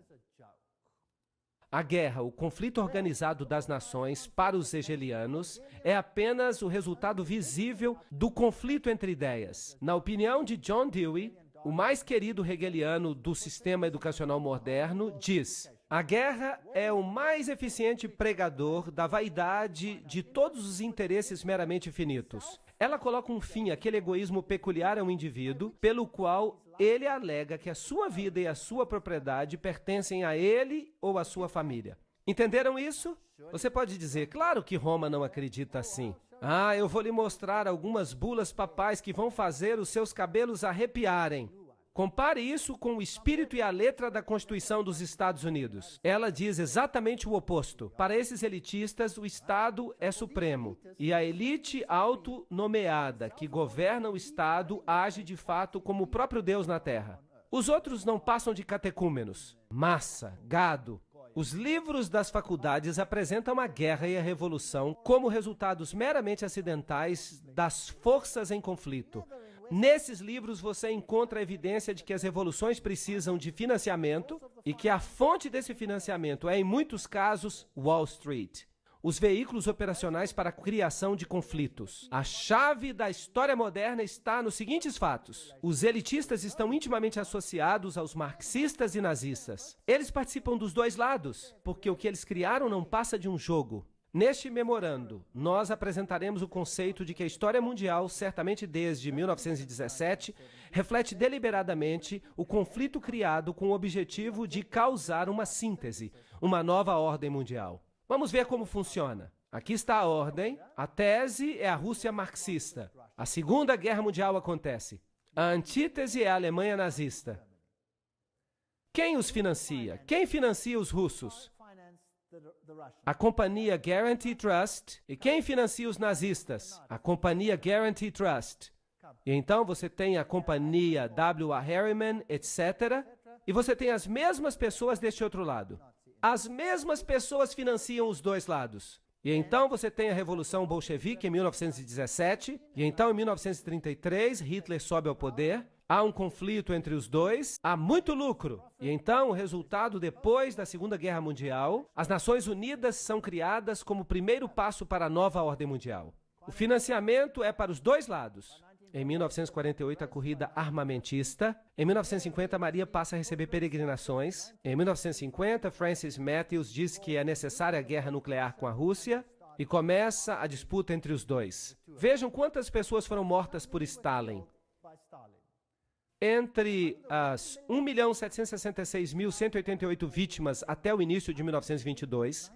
A guerra, o conflito organizado das nações, para os hegelianos, é apenas o resultado visível do conflito entre ideias. Na opinião de John Dewey, o mais querido hegeliano do sistema educacional moderno, diz: a guerra é o mais eficiente pregador da vaidade de todos os interesses meramente finitos. Ela coloca um fim àquele egoísmo peculiar ao indivíduo, pelo qual ele alega que a sua vida e a sua propriedade pertencem a ele ou à sua família. Entenderam isso? Você pode dizer, claro que Roma não acredita assim. Ah, eu vou lhe mostrar algumas bulas papais que vão fazer os seus cabelos arrepiarem. Compare isso com o espírito e a letra da Constituição dos Estados Unidos. Ela diz exatamente o oposto. Para esses elitistas, o Estado é supremo. E a elite autonomeada que governa o Estado age de fato como o próprio Deus na Terra. Os outros não passam de catecúmenos. Massa, gado. Os livros das faculdades apresentam a guerra e a revolução como resultados meramente acidentais das forças em conflito. Nesses livros você encontra a evidência de que as revoluções precisam de financiamento e que a fonte desse financiamento é, em muitos casos, Wall Street. Os veículos operacionais para a criação de conflitos. A chave da história moderna está nos seguintes fatos. Os elitistas estão intimamente associados aos marxistas e nazistas. Eles participam dos dois lados, porque o que eles criaram não passa de um jogo. Neste memorando, nós apresentaremos o conceito de que a história mundial, certamente desde 1917, reflete deliberadamente o conflito criado com o objetivo de causar uma síntese, uma nova ordem mundial. Vamos ver como funciona. Aqui está a ordem. A tese é a Rússia marxista. A Segunda Guerra Mundial acontece. A antítese é a Alemanha nazista. Quem os financia? Quem financia os russos? A companhia Guarantee Trust. E quem financia os nazistas? A companhia Guarantee Trust. E então você tem a companhia W.A. Harriman, etc. E você tem as mesmas pessoas deste outro lado. As mesmas pessoas financiam os dois lados. E então você tem a Revolução Bolchevique em 1917. E então em 1933 Hitler sobe ao poder. Há um conflito entre os dois, há muito lucro. E então, o resultado depois da Segunda Guerra Mundial, as Nações Unidas são criadas como primeiro passo para a nova ordem mundial. O financiamento é para os dois lados. Em 1948, a corrida armamentista. Em 1950, Maria passa a receber peregrinações. Em 1950, Francis Matthews diz que é necessária a guerra nuclear com a Rússia e começa a disputa entre os dois. Vejam quantas pessoas foram mortas por Stalin. Entre as 1.766.188 vítimas até o início de 1922,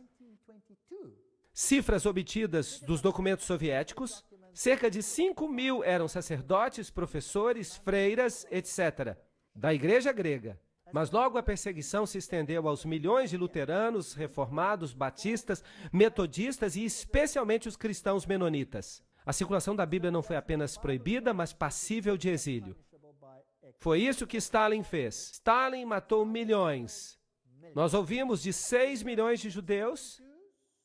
cifras obtidas dos documentos soviéticos, cerca de 5.000 eram sacerdotes, professores, freiras, etc., da Igreja grega. Mas logo a perseguição se estendeu aos milhões de luteranos, reformados, batistas, metodistas e especialmente os cristãos menonitas. A circulação da Bíblia não foi apenas proibida, mas passível de exílio. Foi isso que Stalin fez. Stalin matou milhões. Nós ouvimos de 6 milhões de judeus,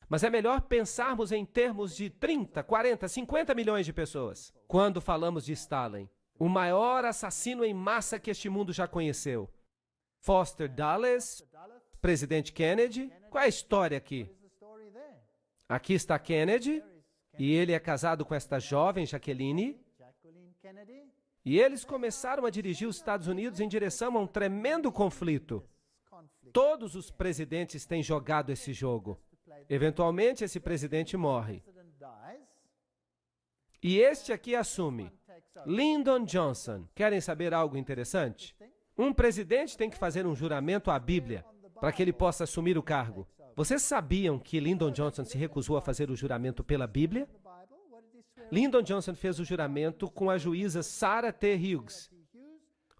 mas é melhor pensarmos em termos de 30, 40, 50 milhões de pessoas. Quando falamos de Stalin, o maior assassino em massa que este mundo já conheceu. Foster Dulles, presidente Kennedy. Qual é a história aqui? Aqui está Kennedy, e ele é casado com esta jovem Jacqueline. E eles começaram a dirigir os Estados Unidos em direção a um tremendo conflito. Todos os presidentes têm jogado esse jogo. Eventualmente, esse presidente morre. E este aqui assume. Lyndon Johnson. Querem saber algo interessante? Um presidente tem que fazer um juramento à Bíblia para que ele possa assumir o cargo. Vocês sabiam que Lyndon Johnson se recusou a fazer o juramento pela Bíblia? Lyndon Johnson fez o juramento com a juíza Sarah T. Hughes.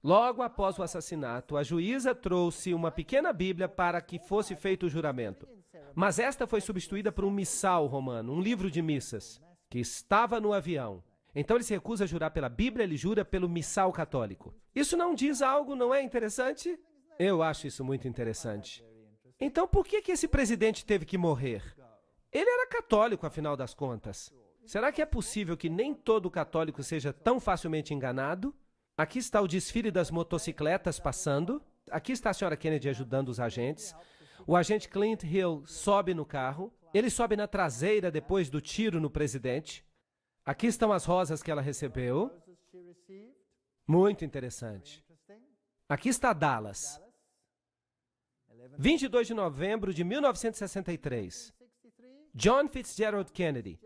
Logo após o assassinato, a juíza trouxe uma pequena Bíblia para que fosse feito o juramento. Mas esta foi substituída por um missal romano, um livro de missas, que estava no avião. Então ele se recusa a jurar pela Bíblia, ele jura pelo missal católico. Isso não diz algo, não é interessante? Eu acho isso muito interessante. Então por que esse presidente teve que morrer? Ele era católico, afinal das contas. Será que é possível que nem todo católico seja tão facilmente enganado? Aqui está o desfile das motocicletas passando. Aqui está a senhora Kennedy ajudando os agentes. O agente Clint Hill sobe no carro. Ele sobe na traseira depois do tiro no presidente. Aqui estão as rosas que ela recebeu. Muito interessante. Aqui está Dallas. 22 de novembro de 1963. John Fitzgerald Kennedy,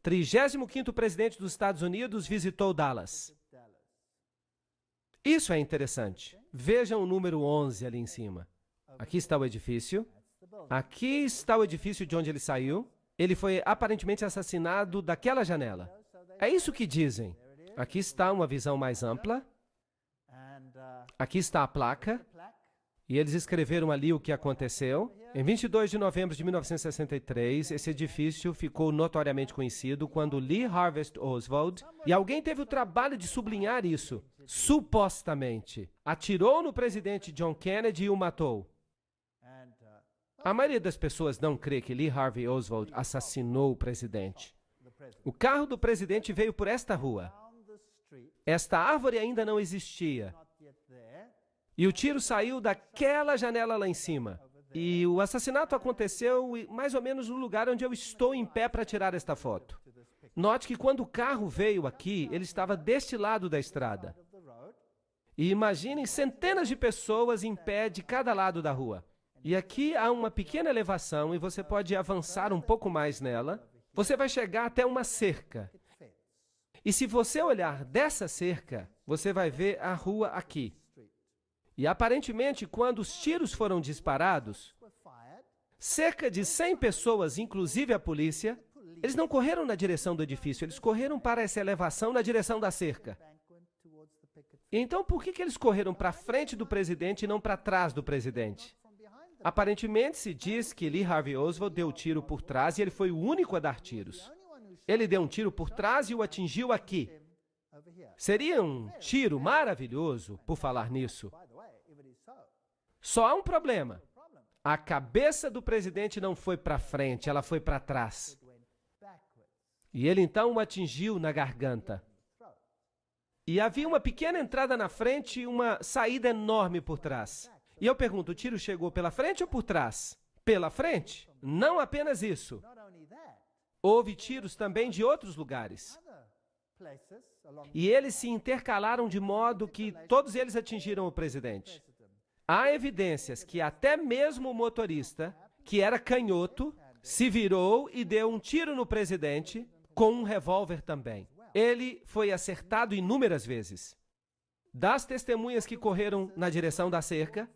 35º presidente dos Estados Unidos, visitou Dallas. Isso é interessante. Vejam o número 11 ali em cima. Aqui está o edifício. Aqui está o edifício de onde ele saiu. Ele foi aparentemente assassinado daquela janela. É isso que dizem. Aqui está uma visão mais ampla. Aqui está a placa. E eles escreveram ali o que aconteceu. Em 22 de novembro de 1963, esse edifício ficou notoriamente conhecido quando Lee Harvey Oswald, e alguém teve o trabalho de sublinhar isso, supostamente, atirou no presidente John Kennedy e o matou. A maioria das pessoas não crê que Lee Harvey Oswald assassinou o presidente. O carro do presidente veio por esta rua. Esta árvore ainda não existia. E o tiro saiu daquela janela lá em cima. E o assassinato aconteceu mais ou menos no lugar onde eu estou em pé para tirar esta foto. Note que quando o carro veio aqui, ele estava deste lado da estrada. E imaginem centenas de pessoas em pé de cada lado da rua. E aqui há uma pequena elevação e você pode avançar um pouco mais nela. Você vai chegar até uma cerca. E se você olhar dessa cerca, você vai ver a rua aqui. E aparentemente, quando os tiros foram disparados, cerca de 100 pessoas, inclusive a polícia, eles não correram na direção do edifício, eles correram para essa elevação na direção da cerca. Então, por que eles correram para frente do presidente e não para trás do presidente? Aparentemente, se diz que Lee Harvey Oswald deu o tiro por trás e ele foi o único a dar tiros. Ele deu um tiro por trás e o atingiu aqui. Seria um tiro maravilhoso, por falar nisso. Só há um problema. A cabeça do presidente não foi para frente, ela foi para trás. E ele então o atingiu na garganta. E havia uma pequena entrada na frente e uma saída enorme por trás. E eu pergunto, o tiro chegou pela frente ou por trás? Pela frente? Não apenas isso. Houve tiros também de outros lugares. E eles se intercalaram de modo que todos eles atingiram o presidente. Há evidências que até mesmo o motorista, que era canhoto, se virou e deu um tiro no presidente com um revólver também. Ele foi acertado inúmeras vezes. Das testemunhas que correram na direção da cerca,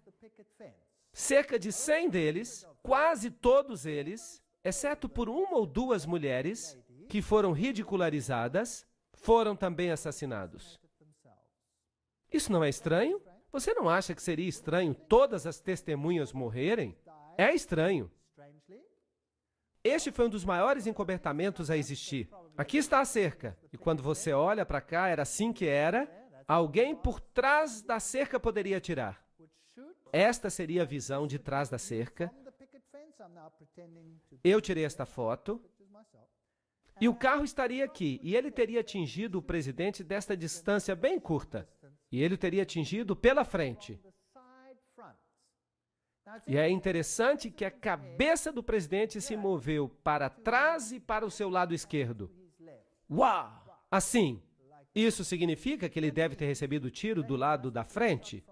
cerca de 100 deles, quase todos eles, exceto por uma ou duas mulheres que foram ridicularizadas, foram também assassinados. Isso não é estranho? Você não acha que seria estranho todas as testemunhas morrerem? É estranho. Este foi um dos maiores encobertamentos a existir. Aqui está a cerca. E quando você olha para cá, era assim que era. Alguém por trás da cerca poderia atirar. Esta seria a visão de trás da cerca. Eu tirei esta foto. E o carro estaria aqui. E ele teria atingido o presidente desta distância bem curta. E ele teria atingido pela frente. E é interessante que a cabeça do presidente se moveu para trás e para o seu lado esquerdo. Uau! Assim. Isso significa que ele deve ter recebido o tiro do lado da frente?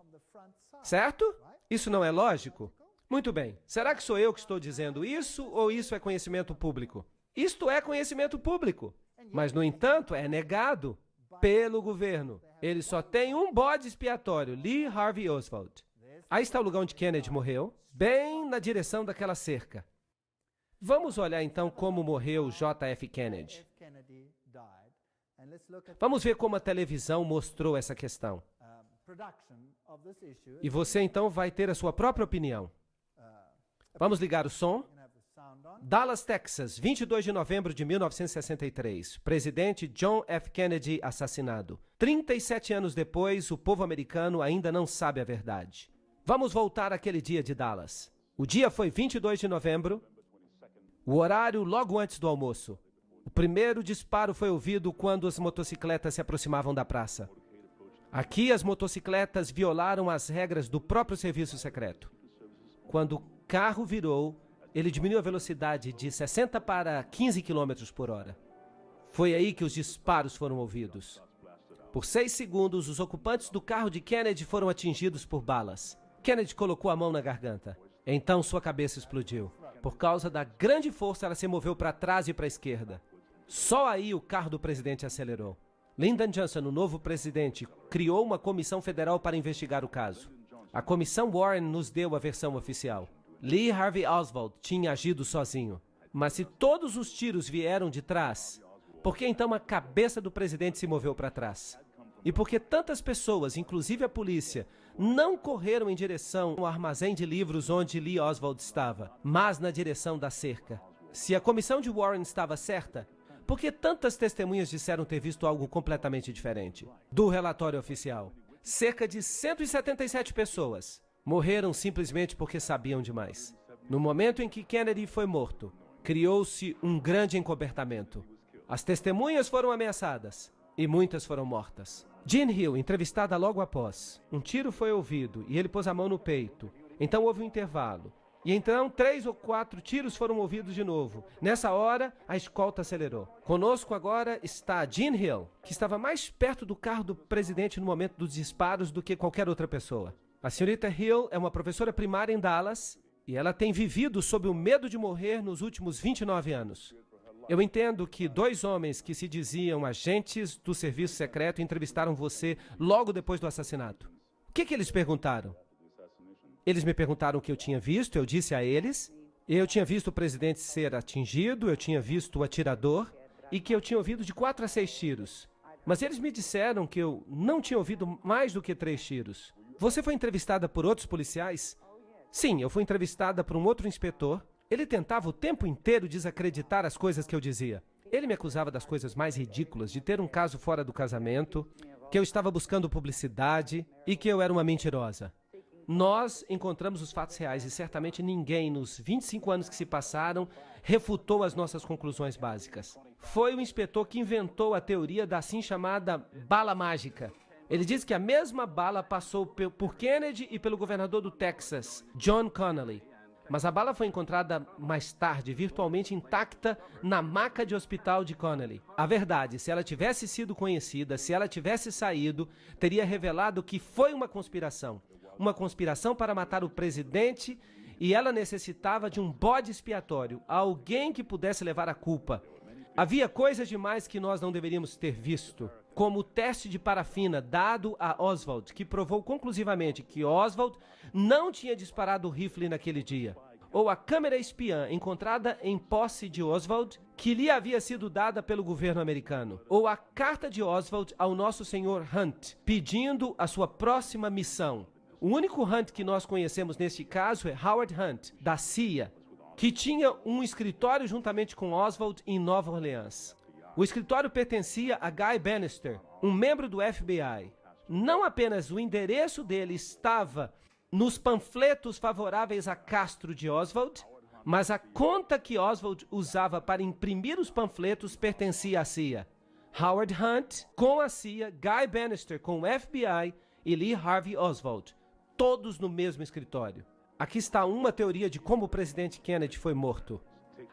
Certo? Isso não é lógico? Muito bem. Será que sou eu que estou dizendo isso ou isso é conhecimento público? Isto é conhecimento público. Mas, no entanto, é negado pelo governo. Ele só tem um bode expiatório, Lee Harvey Oswald. Aí está o lugar onde Kennedy morreu, bem na direção daquela cerca. Vamos olhar então como morreu JF Kennedy. Vamos ver como a televisão mostrou essa questão. E você então vai ter a sua própria opinião. Vamos ligar o som. Dallas, Texas, 22 de novembro de 1963. Presidente John F. Kennedy assassinado. 37 anos depois, o povo americano ainda não sabe a verdade. Vamos voltar àquele dia de Dallas. O dia foi 22 de novembro, o horário logo antes do almoço. O primeiro disparo foi ouvido quando as motocicletas se aproximavam da praça. Aqui as motocicletas violaram as regras do próprio serviço secreto. Quando o carro virou, ele diminuiu a velocidade de 60 para 15 km por hora. Foi aí que os disparos foram ouvidos. Por 6 segundos, os ocupantes do carro de Kennedy foram atingidos por balas. Kennedy colocou a mão na garganta. Então sua cabeça explodiu. Por causa da grande força, ela se moveu para trás e para a esquerda. Só aí o carro do presidente acelerou. Lyndon Johnson, o novo presidente, criou uma comissão federal para investigar o caso. A comissão Warren nos deu a versão oficial. Lee Harvey Oswald tinha agido sozinho. Mas se todos os tiros vieram de trás, por que então a cabeça do presidente se moveu para trás? E por que tantas pessoas, inclusive a polícia, não correram em direção ao armazém de livros onde Lee Oswald estava, mas na direção da cerca? Se a comissão de Warren estava certa, por que tantas testemunhas disseram ter visto algo completamente diferente? Do relatório oficial, cerca de 177 pessoas morreram simplesmente porque sabiam demais. No momento em que Kennedy foi morto, criou-se um grande encobertamento. As testemunhas foram ameaçadas e muitas foram mortas. Jean Hill, entrevistada logo após. Um tiro foi ouvido e ele pôs a mão no peito. Então houve um intervalo. E então 3 ou 4 tiros foram ouvidos de novo. Nessa hora, a escolta acelerou. Conosco agora está Jean Hill, que estava mais perto do carro do presidente no momento dos disparos do que qualquer outra pessoa. A senhorita Hill é uma professora primária em Dallas e ela tem vivido sob o medo de morrer nos últimos 29 anos. Eu entendo que 2 homens que se diziam agentes do serviço secreto entrevistaram você logo depois do assassinato. O que eles perguntaram? Eles me perguntaram o que eu tinha visto, eu disse a eles. Eu tinha visto o presidente ser atingido, eu tinha visto o atirador e que eu tinha ouvido de 4 a 6 tiros. Mas eles me disseram que eu não tinha ouvido mais do que 3 tiros. Você foi entrevistada por outros policiais? Sim, eu fui entrevistada por um outro inspetor. Ele tentava o tempo inteiro desacreditar as coisas que eu dizia. Ele me acusava das coisas mais ridículas, de ter um caso fora do casamento, que eu estava buscando publicidade e que eu era uma mentirosa. Nós encontramos os fatos reais e certamente ninguém, nos 25 anos que se passaram, refutou as nossas conclusões básicas. Foi o inspetor que inventou a teoria da assim chamada bala mágica. Ele disse que a mesma bala passou por Kennedy e pelo governador do Texas, John Connally. Mas a bala foi encontrada mais tarde, virtualmente intacta, na maca de hospital de Connally. A verdade, se ela tivesse sido conhecida, se ela tivesse saído, teria revelado que foi uma conspiração para matar o presidente, e ela necessitava de um bode expiatório, alguém que pudesse levar a culpa. Havia coisas demais que nós não deveríamos ter visto, como o teste de parafina dado a Oswald, que provou conclusivamente que Oswald não tinha disparado o rifle naquele dia. Ou a câmera espiã encontrada em posse de Oswald, que lhe havia sido dada pelo governo americano. Ou a carta de Oswald ao nosso senhor Hunt, pedindo a sua próxima missão. O único Hunt que nós conhecemos neste caso é Howard Hunt, da CIA, que tinha um escritório juntamente com Oswald em Nova Orleans. O escritório pertencia a Guy Bannister, um membro do FBI. Não apenas o endereço dele estava nos panfletos favoráveis a Castro de Oswald, mas a conta que Oswald usava para imprimir os panfletos pertencia à CIA. Howard Hunt com a CIA, Guy Bannister com o FBI e Lee Harvey Oswald, todos no mesmo escritório. Aqui está uma teoria de como o presidente Kennedy foi morto.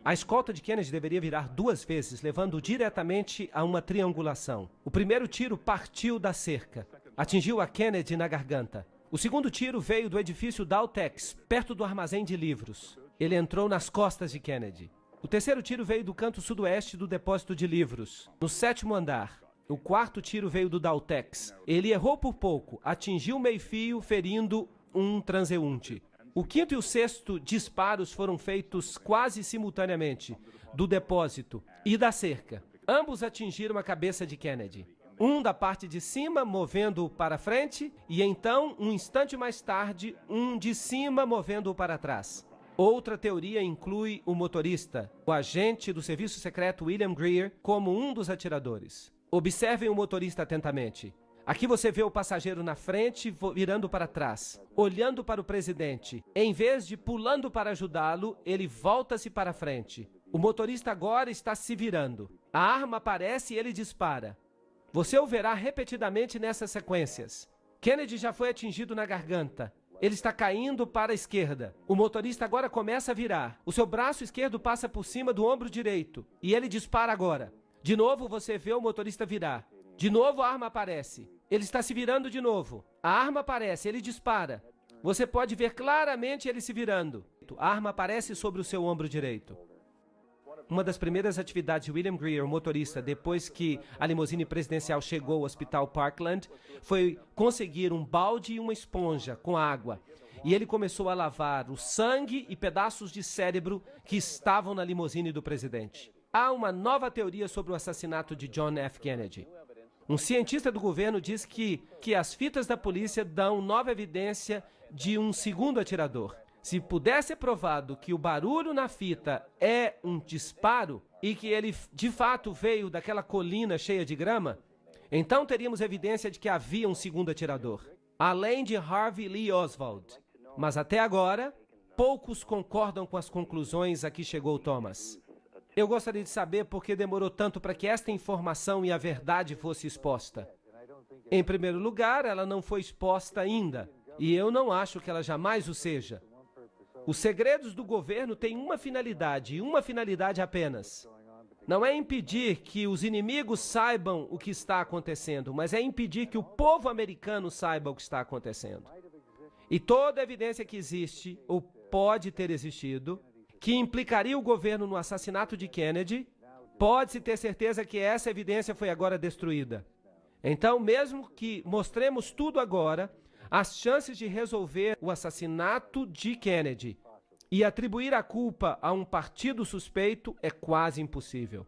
A escolta de Kennedy deveria virar 2 vezes, levando diretamente a uma triangulação. O primeiro tiro partiu da cerca, atingiu a Kennedy na garganta. O segundo tiro veio do edifício Daltex, perto do armazém de livros. Ele entrou nas costas de Kennedy. O terceiro tiro veio do canto sudoeste do depósito de livros, no 7º andar. O quarto tiro veio do Daltex. Ele errou por pouco, atingiu o meio-fio, ferindo um transeunte. O 5º e o 6º disparos foram feitos quase simultaneamente, do depósito e da cerca. Ambos atingiram a cabeça de Kennedy. Um da parte de cima, movendo-o para frente, e então, um instante mais tarde, um de cima, movendo-o para trás. Outra teoria inclui o motorista, o agente do serviço secreto William Greer, como um dos atiradores. Observem o motorista atentamente. Aqui você vê o passageiro na frente, virando para trás, olhando para o presidente. Em vez de pulando para ajudá-lo, ele volta-se para frente. O motorista agora está se virando. A arma aparece e ele dispara. Você o verá repetidamente nessas sequências. Kennedy já foi atingido na garganta. Ele está caindo para a esquerda. O motorista agora começa a virar. O seu braço esquerdo passa por cima do ombro direito. E ele dispara agora. De novo você vê o motorista virar. De novo a arma aparece. Ele está se virando de novo. A arma aparece, ele dispara. Você pode ver claramente ele se virando. A arma aparece sobre o seu ombro direito. Uma das primeiras atividades de William Greer, o motorista, depois que a limusine presidencial chegou ao Hospital Parkland, foi conseguir um balde e uma esponja com água. E ele começou a lavar o sangue e pedaços de cérebro que estavam na limusine do presidente. Há uma nova teoria sobre o assassinato de John F. Kennedy. Um cientista do governo diz que as fitas da polícia dão nova evidência de um segundo atirador. Se puder ser provado que o barulho na fita é um disparo e que ele de fato veio daquela colina cheia de grama, então teríamos evidência de que havia um segundo atirador, além de Harvey Lee Oswald. Mas até agora, poucos concordam com as conclusões a que chegou Thomas. Eu gostaria de saber por que demorou tanto para que esta informação e a verdade fosse exposta. Em primeiro lugar, ela não foi exposta ainda, e eu não acho que ela jamais o seja. Os segredos do governo têm uma finalidade, e uma finalidade apenas. Não é impedir que os inimigos saibam o que está acontecendo, mas é impedir que o povo americano saiba o que está acontecendo. E toda evidência que existe, ou pode ter existido, que implicaria o governo no assassinato de Kennedy, pode-se ter certeza que essa evidência foi agora destruída. Então, mesmo que mostremos tudo agora, as chances de resolver o assassinato de Kennedy e atribuir a culpa a um partido suspeito é quase impossível.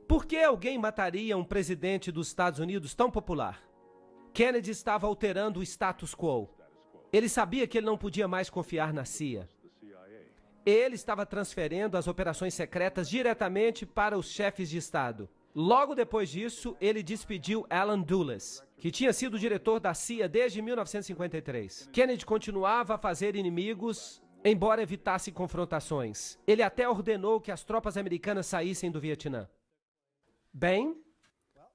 Por que alguém mataria um presidente dos Estados Unidos tão popular? Kennedy estava alterando o status quo. Ele sabia que ele não podia mais confiar na CIA. Ele estava transferindo as operações secretas diretamente para os chefes de Estado. Logo depois disso, ele despediu Alan Dulles, que tinha sido diretor da CIA desde 1953. Kennedy continuava a fazer inimigos, embora evitasse confrontações. Ele até ordenou que as tropas americanas saíssem do Vietnã. Bem,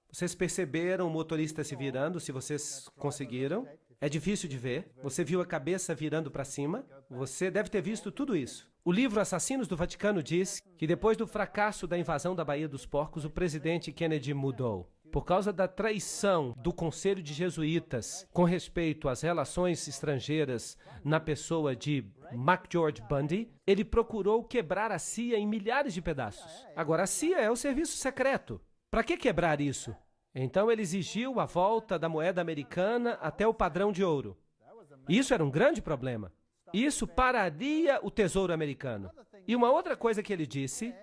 vocês perceberam o motorista se virando, se vocês conseguiram. É difícil de ver. Você viu a cabeça virando para cima. Você deve ter visto tudo isso. O livro Assassinos do Vaticano diz que depois do fracasso da invasão da Baía dos Porcos, o presidente Kennedy mudou. Por causa da traição do Conselho de Jesuítas com respeito às relações estrangeiras na pessoa de McGeorge Bundy, ele procurou quebrar a CIA em milhares de pedaços. Agora, a CIA é o serviço secreto. Para que quebrar isso? Então ele exigiu a volta da moeda americana até o padrão de ouro. Isso era um grande problema. Isso pararia o tesouro americano. E uma outra coisa que ele disse,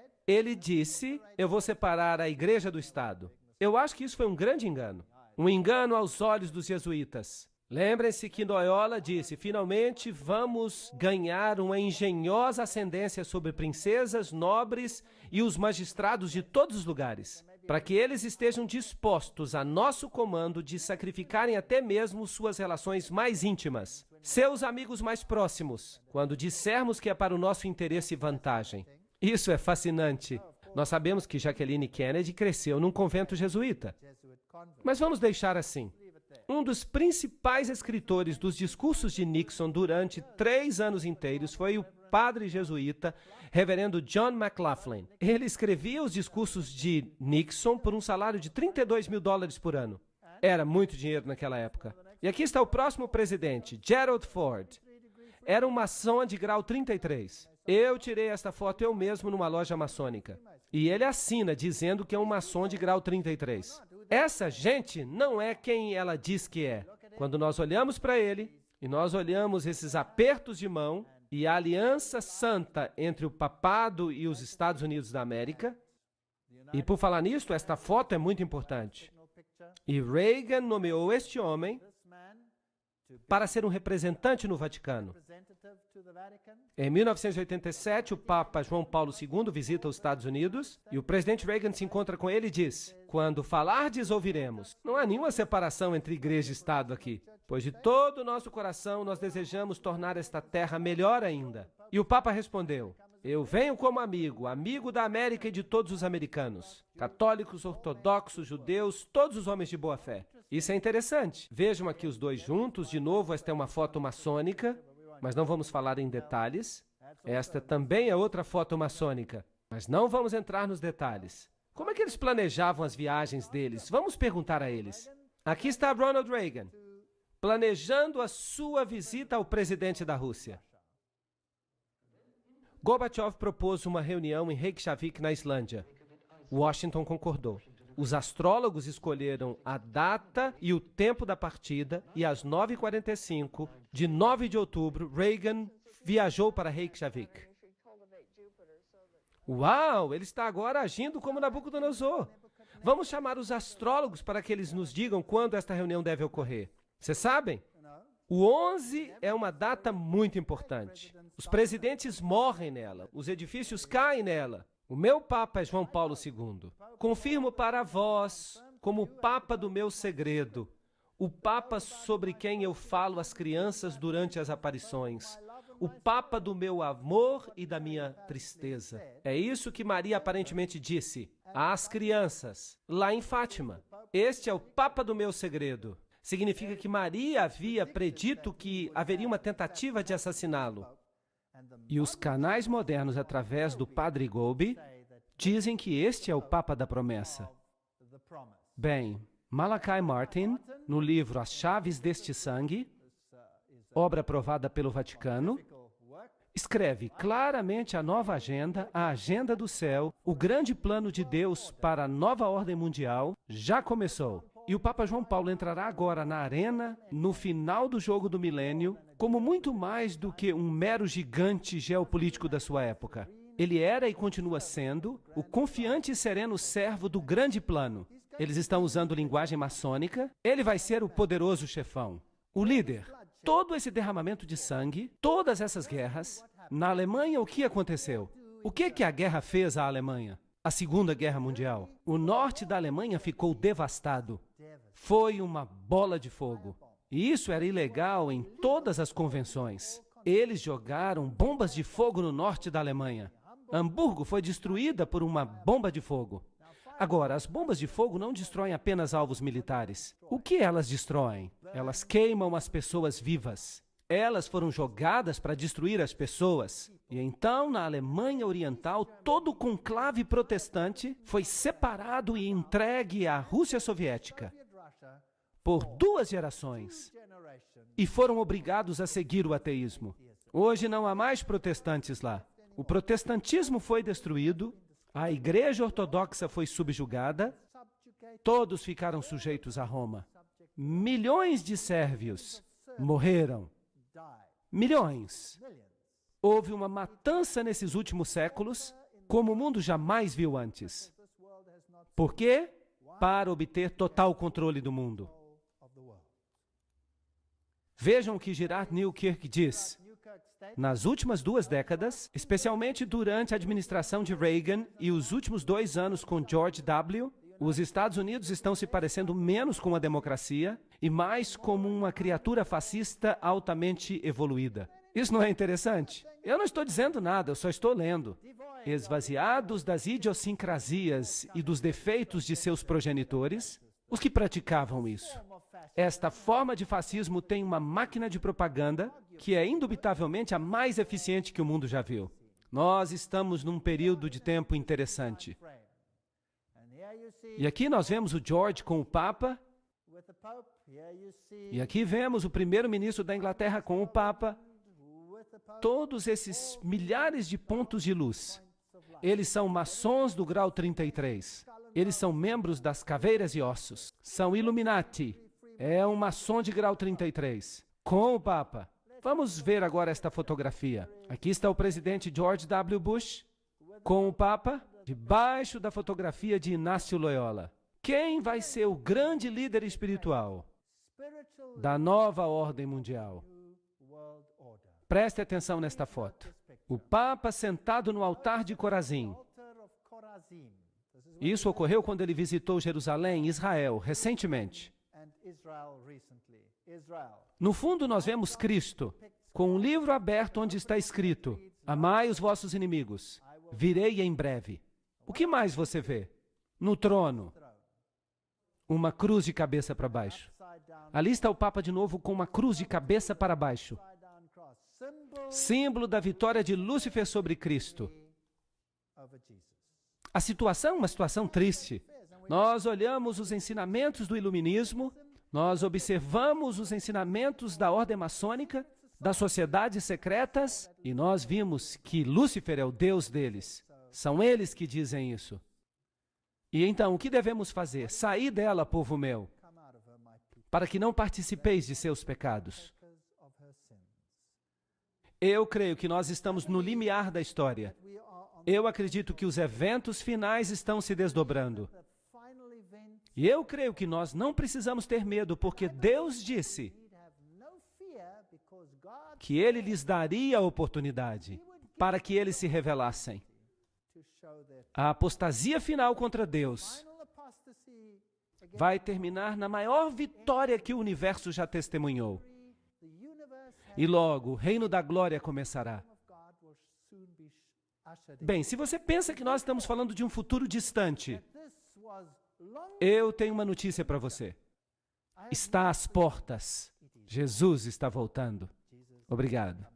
eu vou separar a igreja do Estado. Eu acho que isso foi um grande engano. Um engano aos olhos dos jesuítas. Lembrem-se que Loyola disse, finalmente vamos ganhar uma engenhosa ascendência sobre princesas, nobres e os magistrados de todos os lugares, para que eles estejam dispostos a nosso comando de sacrificarem até mesmo suas relações mais íntimas, seus amigos mais próximos, quando dissermos que é para o nosso interesse e vantagem. Isso é fascinante. Nós sabemos que Jacqueline Kennedy cresceu num convento jesuíta. Mas vamos deixar assim. Um dos principais escritores dos discursos de Nixon durante 3 anos inteiros foi o padre jesuíta, reverendo John McLaughlin. Ele escrevia os discursos de Nixon por um salário de $32 mil por ano. Era muito dinheiro naquela época. E aqui está o próximo presidente, Gerald Ford. Era um maçom de grau 33. Eu tirei esta foto eu mesmo numa loja maçônica. E ele assina dizendo que é um maçom de grau 33. Essa gente não é quem ela diz que é. Quando nós olhamos para ele, e nós olhamos esses apertos de mão e a aliança santa entre o papado e os Estados Unidos da América, e por falar nisto, esta foto é muito importante. E Reagan nomeou este homem para ser um representante no Vaticano. Em 1987, o Papa João Paulo II visita os Estados Unidos e o presidente Reagan se encontra com ele e diz, quando falardes, ouviremos. Não há nenhuma separação entre igreja e Estado aqui, pois de todo o nosso coração nós desejamos tornar esta terra melhor ainda. E o Papa respondeu, Eu venho como amigo, amigo da América e de todos os americanos. Católicos, ortodoxos, judeus, todos os homens de boa fé. Isso é interessante. Vejam aqui os dois juntos. De novo, esta é uma foto maçônica, mas não vamos falar em detalhes. Esta também é outra foto maçônica, mas não vamos entrar nos detalhes. Como é que eles planejavam as viagens deles? Vamos perguntar a eles. Aqui está Ronald Reagan, planejando a sua visita ao presidente da Rússia. Gorbachev propôs uma reunião em Reykjavik, na Islândia. Washington concordou. Os astrólogos escolheram a data e o tempo da partida e às 9h45 de 9 de outubro, Reagan viajou para Reykjavik. Uau! Ele está agora agindo como Nabucodonosor. Vamos chamar os astrólogos para que eles nos digam quando esta reunião deve ocorrer. Vocês sabem? O 11 é uma data muito importante. Os presidentes morrem nela, os edifícios caem nela. O meu Papa é João Paulo II. Confirmo para vós, como o Papa do meu segredo, o Papa sobre quem eu falo às crianças durante as aparições, o Papa do meu amor e da minha tristeza. É isso que Maria aparentemente disse às crianças, lá em Fátima. Este é o Papa do meu segredo. Significa que Maria havia predito que haveria uma tentativa de assassiná-lo. E os canais modernos, através do Padre Golbi, dizem que este é o Papa da promessa. Bem, Malachi Martin, no livro As Chaves deste Sangue, obra aprovada pelo Vaticano, escreve claramente a nova agenda, a agenda do céu, o grande plano de Deus para a nova ordem mundial já começou. E o Papa João Paulo entrará agora na arena, no final do jogo do milênio, como muito mais do que um mero gigante geopolítico da sua época. Ele era e continua sendo o confiante e sereno servo do grande plano. Eles estão usando linguagem maçônica. Ele vai ser o poderoso chefão, o líder. Todo esse derramamento de sangue, todas essas guerras, na Alemanha o que aconteceu? O que a guerra fez à Alemanha? A Segunda Guerra Mundial. O norte da Alemanha ficou devastado. Foi uma bola de fogo. E isso era ilegal em todas as convenções. Eles jogaram bombas de fogo no norte da Alemanha. Hamburgo foi destruída por uma bomba de fogo. Agora, as bombas de fogo não destroem apenas alvos militares. O que elas destroem? Elas queimam as pessoas vivas. Elas foram jogadas para destruir as pessoas. E então, na Alemanha Oriental, todo o conclave protestante foi separado e entregue à Rússia Soviética por 2 gerações. E foram obrigados a seguir o ateísmo. Hoje não há mais protestantes lá. O protestantismo foi destruído, a Igreja Ortodoxa foi subjugada, todos ficaram sujeitos a Roma. Milhões de sérvios morreram. Milhões. Houve uma matança nesses últimos séculos, como o mundo jamais viu antes. Por quê? Para obter total controle do mundo. Vejam o que Gerard Newkirk diz. Nas últimas 2 décadas, especialmente durante a administração de Reagan e os últimos 2 anos com George W., os Estados Unidos estão se parecendo menos com uma democracia e mais como uma criatura fascista altamente evoluída. Isso não é interessante? Eu não estou dizendo nada, eu só estou lendo. Esvaziados das idiosincrasias e dos defeitos de seus progenitores, os que praticavam isso. Esta forma de fascismo tem uma máquina de propaganda que é indubitavelmente a mais eficiente que o mundo já viu. Nós estamos num período de tempo interessante. E aqui nós vemos o George com o Papa, e aqui vemos o primeiro-ministro da Inglaterra com o Papa. Todos esses milhares de pontos de luz, eles são maçons do grau 33. Eles são membros das caveiras e ossos. São Illuminati. É um maçom de grau 33, com o Papa. Vamos ver agora esta fotografia. Aqui está o presidente George W. Bush, com o Papa, debaixo da fotografia de Inácio Loyola. Quem vai ser o grande líder espiritual da nova ordem mundial? Preste atenção nesta foto. O Papa sentado no altar de Corazim. Isso ocorreu quando ele visitou Jerusalém, Israel, recentemente. No fundo, nós vemos Cristo com um livro aberto onde está escrito: amai os vossos inimigos, virei em breve. O que mais você vê? No trono, uma cruz de cabeça para baixo. Ali está o Papa de novo com uma cruz de cabeça para baixo. Símbolo da vitória de Lúcifer sobre Cristo. A situação é uma situação triste. Nós olhamos os ensinamentos do iluminismo, nós observamos os ensinamentos da ordem maçônica, das sociedades secretas, e nós vimos que Lúcifer é o Deus deles. São eles que dizem isso. E então, o que devemos fazer? Sair dela, povo meu, para que não participeis de seus pecados. Eu creio que nós estamos no limiar da história. Eu acredito que os eventos finais estão se desdobrando. E eu creio que nós não precisamos ter medo, porque Deus disse que Ele lhes daria a oportunidade para que eles se revelassem. A apostasia final contra Deus vai terminar na maior vitória que o universo já testemunhou. E logo, o reino da glória começará. Bem, se você pensa que nós estamos falando de um futuro distante, eu tenho uma notícia para você. Está às portas. Jesus está voltando. Obrigado.